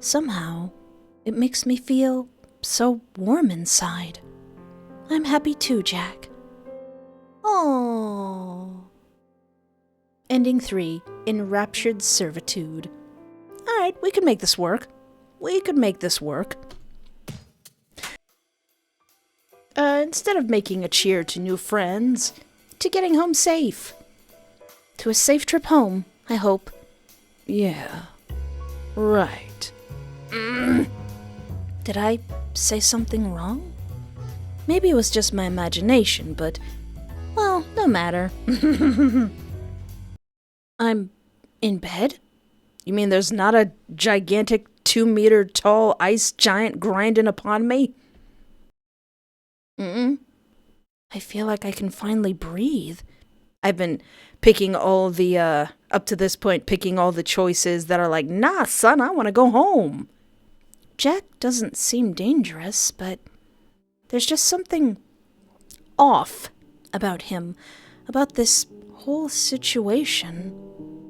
somehow, it makes me feel so warm inside. I'm happy too, Jack. Oh. Ending 3, Enraptured Servitude. Alright, we can make this work. Instead of making a cheer to new friends, to getting home safe. To a safe trip home, I hope.
Yeah. Right.
Did I say something wrong? Maybe it was just my imagination, but, well, no matter. I'm in bed?
You mean there's not a gigantic 2-meter tall ice giant grinding upon me?
I feel like I can finally breathe.
I've been picking all the, up to this point, picking all the choices that are like, nah, son, I want to go home.
Jack doesn't seem dangerous, but there's just something off about him, about this whole situation.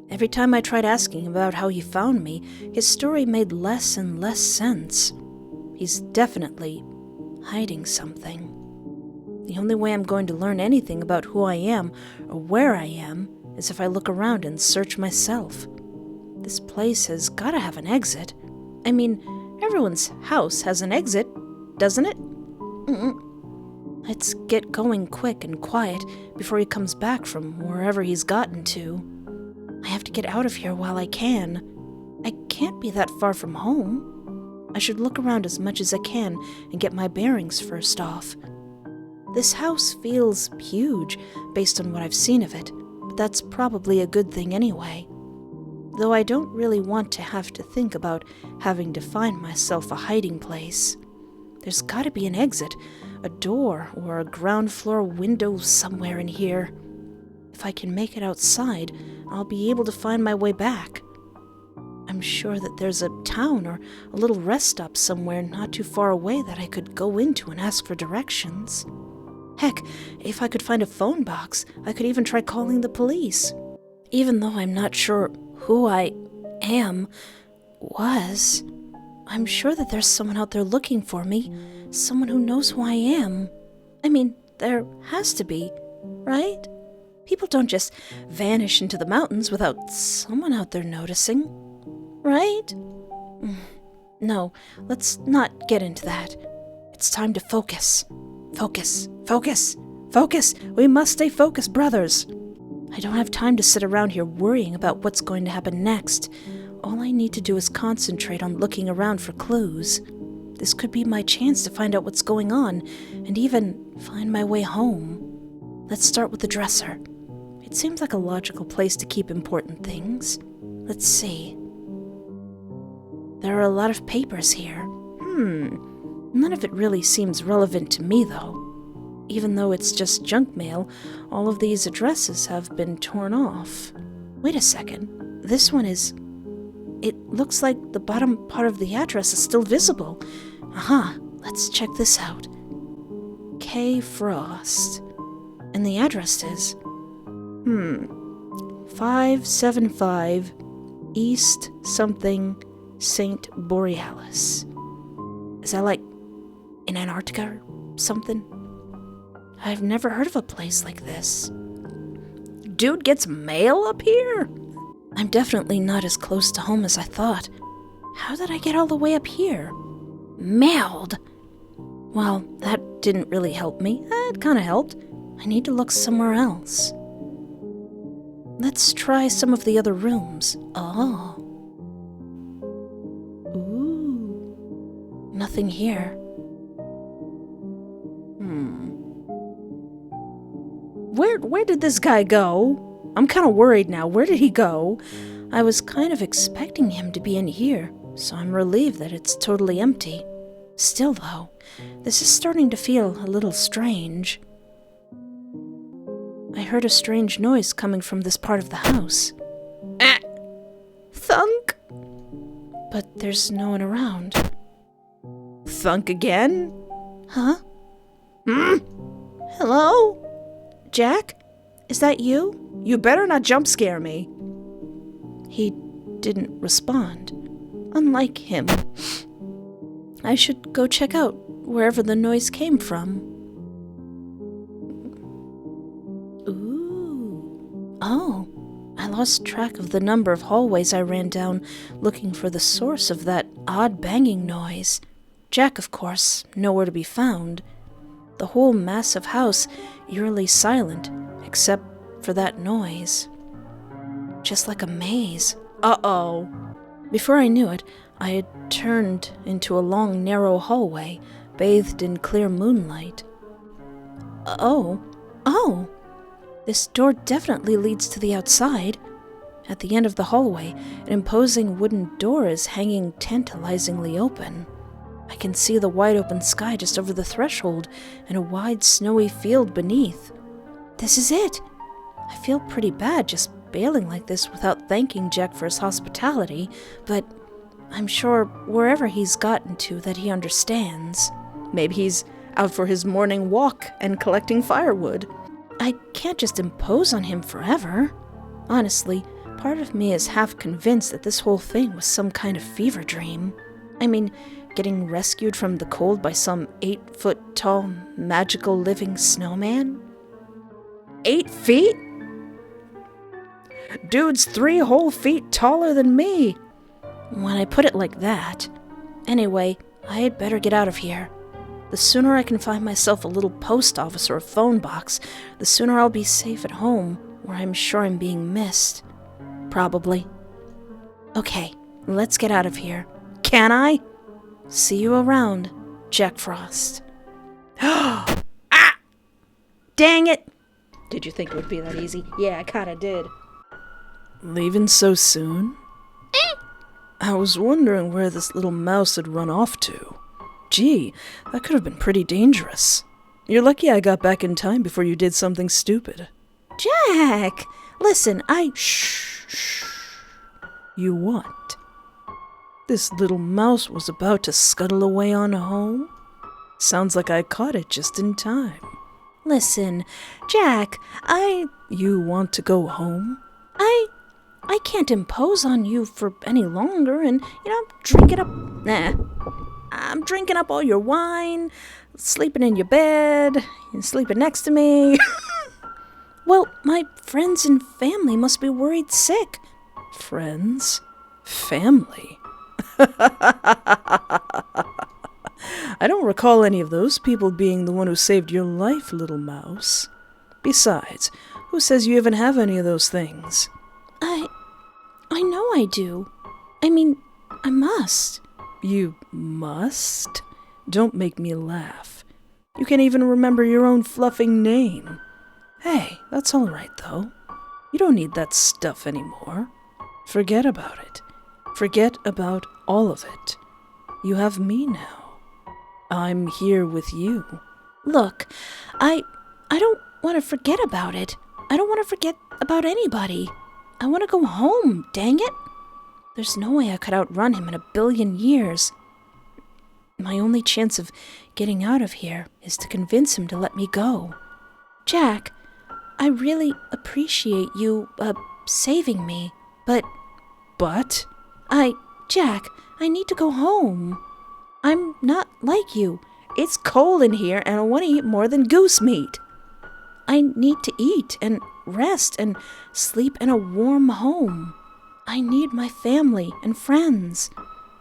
Every time I tried asking about how he found me, his story made less and less sense. He's definitely hiding something. The only way I'm going to learn anything about who I am or where I am is if I look around and search myself. This place has got to have an exit. I mean, everyone's house has an exit, doesn't it? Let's get going quick and quiet before he comes back from wherever he's gotten to. I have to get out of here while I can. I can't be that far from home. I should look around as much as I can and get my bearings first off. This house feels huge based on what I've seen of it, but that's probably a good thing anyway. Though I don't really want to have to think about having to find myself a hiding place. There's gotta be an exit, a door, or a ground floor window somewhere in here. If I can make it outside, I'll be able to find my way back. I'm sure that there's a town or a little rest stop somewhere not too far away that I could go into and ask for directions. Heck, if I could find a phone box, I could even try calling the police. Even though I'm not sure who I was, I'm sure that there's someone out there looking for me, someone who knows who I am. I mean, there has to be, right? People don't just vanish into the mountains without someone out there noticing, right? No, let's not get into that. It's time to focus. Focus, focus, focus. We must stay focused, brothers. I don't have time to sit around here worrying about what's going to happen next. All I need to do is concentrate on looking around for clues. This could be my chance to find out what's going on, and even find my way home. Let's start with the dresser. It seems like a logical place to keep important things. Let's see. There are a lot of papers here. None of it really seems relevant to me, though. Even though it's just junk mail, all of these addresses have been torn off. Wait a second. This one is... It looks like the bottom part of the address is still visible. Aha, let's check this out. K. Frost. And the address is... 575 East something St. Borealis. Is that like in Antarctica or something? I've never heard of a place like this. Dude gets mail up here? I'm definitely not as close to home as I thought. How did I get all the way up here? Mailed? Well, that didn't really help me. It kind of helped. I need to look somewhere else. Let's try some of the other rooms. Oh. Ooh. Nothing here. Where did this guy go? I'm kind of worried now. Where did he go? I was kind of expecting him to be in here, so I'm relieved that it's totally empty. Still, though, this is starting to feel a little strange. I heard a strange noise coming from this part of the house. Thunk! But there's no one around. Thunk again? Huh? Hello? Jack? Is that you? You better not jump scare me. He didn't respond. Unlike him. I should go check out wherever the noise came from. Ooh. Oh, I lost track of the number of hallways I ran down looking for the source of that odd banging noise. Jack, of course, nowhere to be found. The whole massive house eerily silent, except for that noise. Just like a maze. Uh-oh. Before I knew it, I had turned into a long, narrow hallway, bathed in clear moonlight. Oh. This door definitely leads to the outside. At the end of the hallway, an imposing wooden door is hanging tantalizingly open. I can see the wide-open sky just over the threshold and a wide, snowy field beneath. This is it! I feel pretty bad just bailing like this without thanking Jack for his hospitality, but I'm sure wherever he's gotten to that he understands. Maybe he's out for his morning walk and collecting firewood. I can't just impose on him forever. Honestly, part of me is half convinced that this whole thing was some kind of fever dream. I mean, getting rescued from the cold by some 8-foot-tall, magical living snowman? 8 feet? Dude's 3 whole feet taller than me. When I put it like that. Anyway, I had better get out of here. The sooner I can find myself a little post office or a phone box, the sooner I'll be safe at home, where I'm sure I'm being missed. Probably. Okay, let's get out of here. Can I? See you around, Jack Frost. Ah! Dang it! Did you think it would be that easy? Yeah, I kinda did.
Leaving so soon? I was wondering where this little mouse had run off to. Gee, that could have been pretty dangerous. You're lucky I got back in time before you did something stupid.
Jack! Listen, Shh.
You what? This little mouse was about to scuttle away on home? Sounds like I caught it just in time.
Listen, Jack,
You want to go home?
I can't impose on you for any longer and, drinking up... I'm drinking up all your wine, sleeping in your bed, and sleeping next to me. Well, my friends and family must be worried sick.
Friends? Family? I don't recall any of those people being the one who saved your life, little mouse. Besides, who says you even have any of those things?
I know I do. I mean, I must.
You must? Don't make me laugh. You can't even remember your own fluffing name. Hey, that's all right, though. You don't need that stuff anymore. Forget about it. Forget about all of it. You have me now. I'm here with you.
Look, I don't want to forget about it. I don't want to forget about anybody. I want to go home, dang it. There's no way I could outrun him in 1 billion years. My only chance of getting out of here is to convince him to let me go. Jack, I really appreciate you, saving me, but...
But?
Jack, I need to go home. I'm not like you. It's cold in here and I want to eat more than goose meat. I need to eat and rest and sleep in a warm home. I need my family and friends.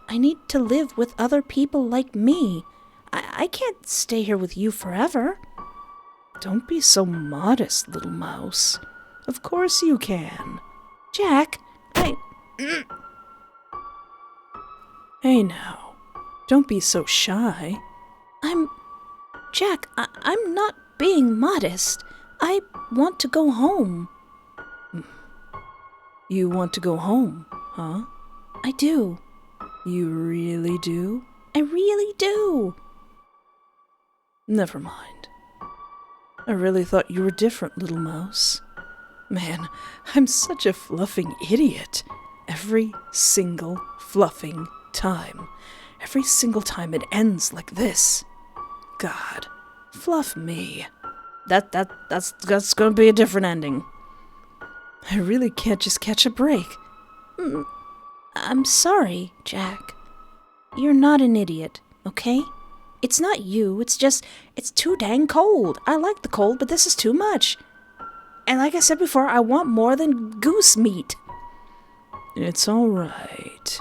I need to live with other people like me. I can't stay here with you forever.
Don't be so modest, little mouse. Of course you can.
Jack,
Hey now, don't be so shy.
Jack, I'm not being modest. I want to go home.
You want to go home, huh?
I do.
You really do?
I really do.
Never mind. I really thought you were different, little mouse. Man, I'm such a fluffing idiot. Every single fluffing time. Every single time it ends like this. God, fluff me. That's gonna be a different ending. I really can't just catch a break.
I'm sorry, Jack. You're not an idiot, okay? It's not you, it's too dang cold. I like the cold, but this is too much. And like I said before, I want more than goose meat.
It's all right.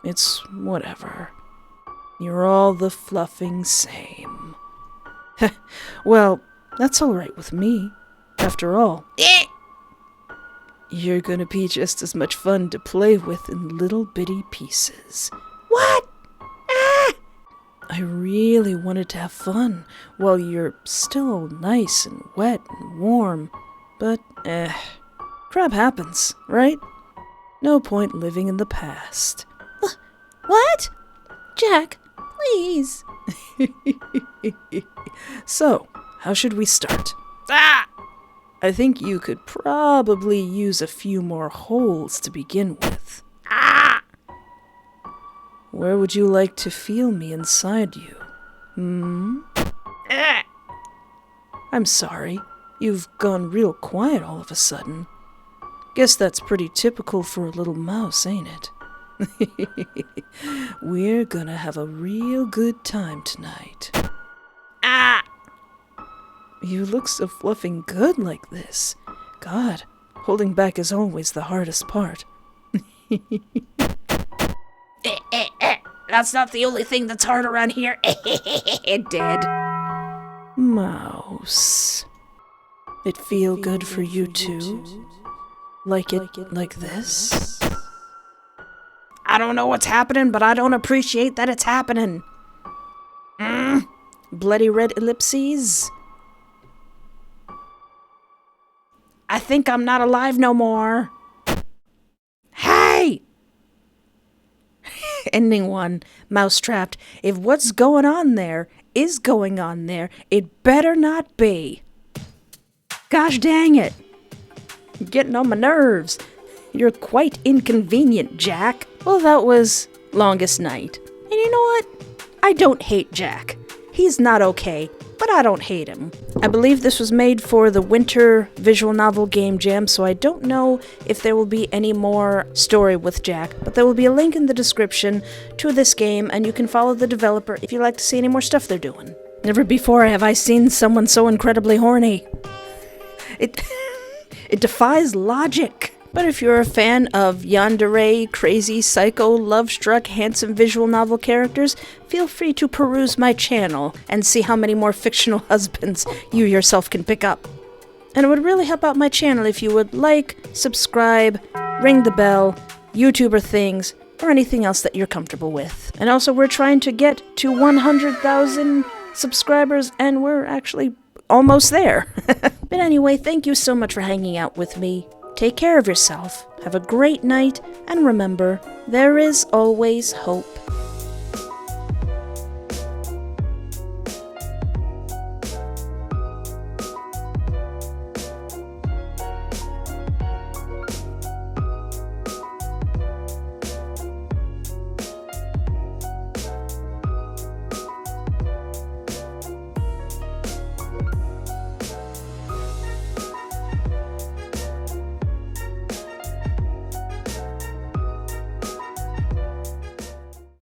It's whatever. You're all the fluffing same. Well, that's all right with me. After all, you're gonna be just as much fun to play with in little bitty pieces.
What?
I really wanted to have fun while you're still nice and wet and warm. But, crap happens, right? No point living in the past.
What? Jack, please.
So, how should we start? I think you could probably use a few more holes to begin with. Where would you like to feel me inside you? I'm sorry. You've gone real quiet all of a sudden. Guess that's pretty typical for a little mouse, ain't it? We're gonna have a real good time tonight. You look so fluffing good like this. God, holding back is always the hardest part.
That's not the only thing that's hard around here. Dead.
Mouse. It feel good for you too? Like it like this?
I don't know what's happening, but I don't appreciate that it's happening.
Bloody red ellipses?
I think I'm not alive no more. Hey!
Ending 1. Mousetrapped. If what's going on there is going on there, it better not be. Gosh dang it. You're getting on my nerves. You're quite inconvenient, Jack. Well, that was Longest Night. And you know what? I don't hate Jack. He's not okay, but I don't hate him. I believe this was made for the Winter Visual Novel Game Jam, so I don't know if there will be any more story with Jack, but there will be a link in the description to this game, and you can follow the developer if you'd like to see any more stuff they're doing. Never before have I seen someone so incredibly horny. It defies logic. But if you're a fan of yandere, crazy, psycho, love-struck, handsome visual novel characters, feel free to peruse my channel and see how many more fictional husbands you yourself can pick up. And it would really help out my channel if you would like, subscribe, ring the bell, YouTuber things, or anything else that you're comfortable with. And also, we're trying to get to 100,000 subscribers, and we're actually almost there. But anyway, thank you so much for hanging out with me. Take care of yourself, have a great night, and remember, there is always hope.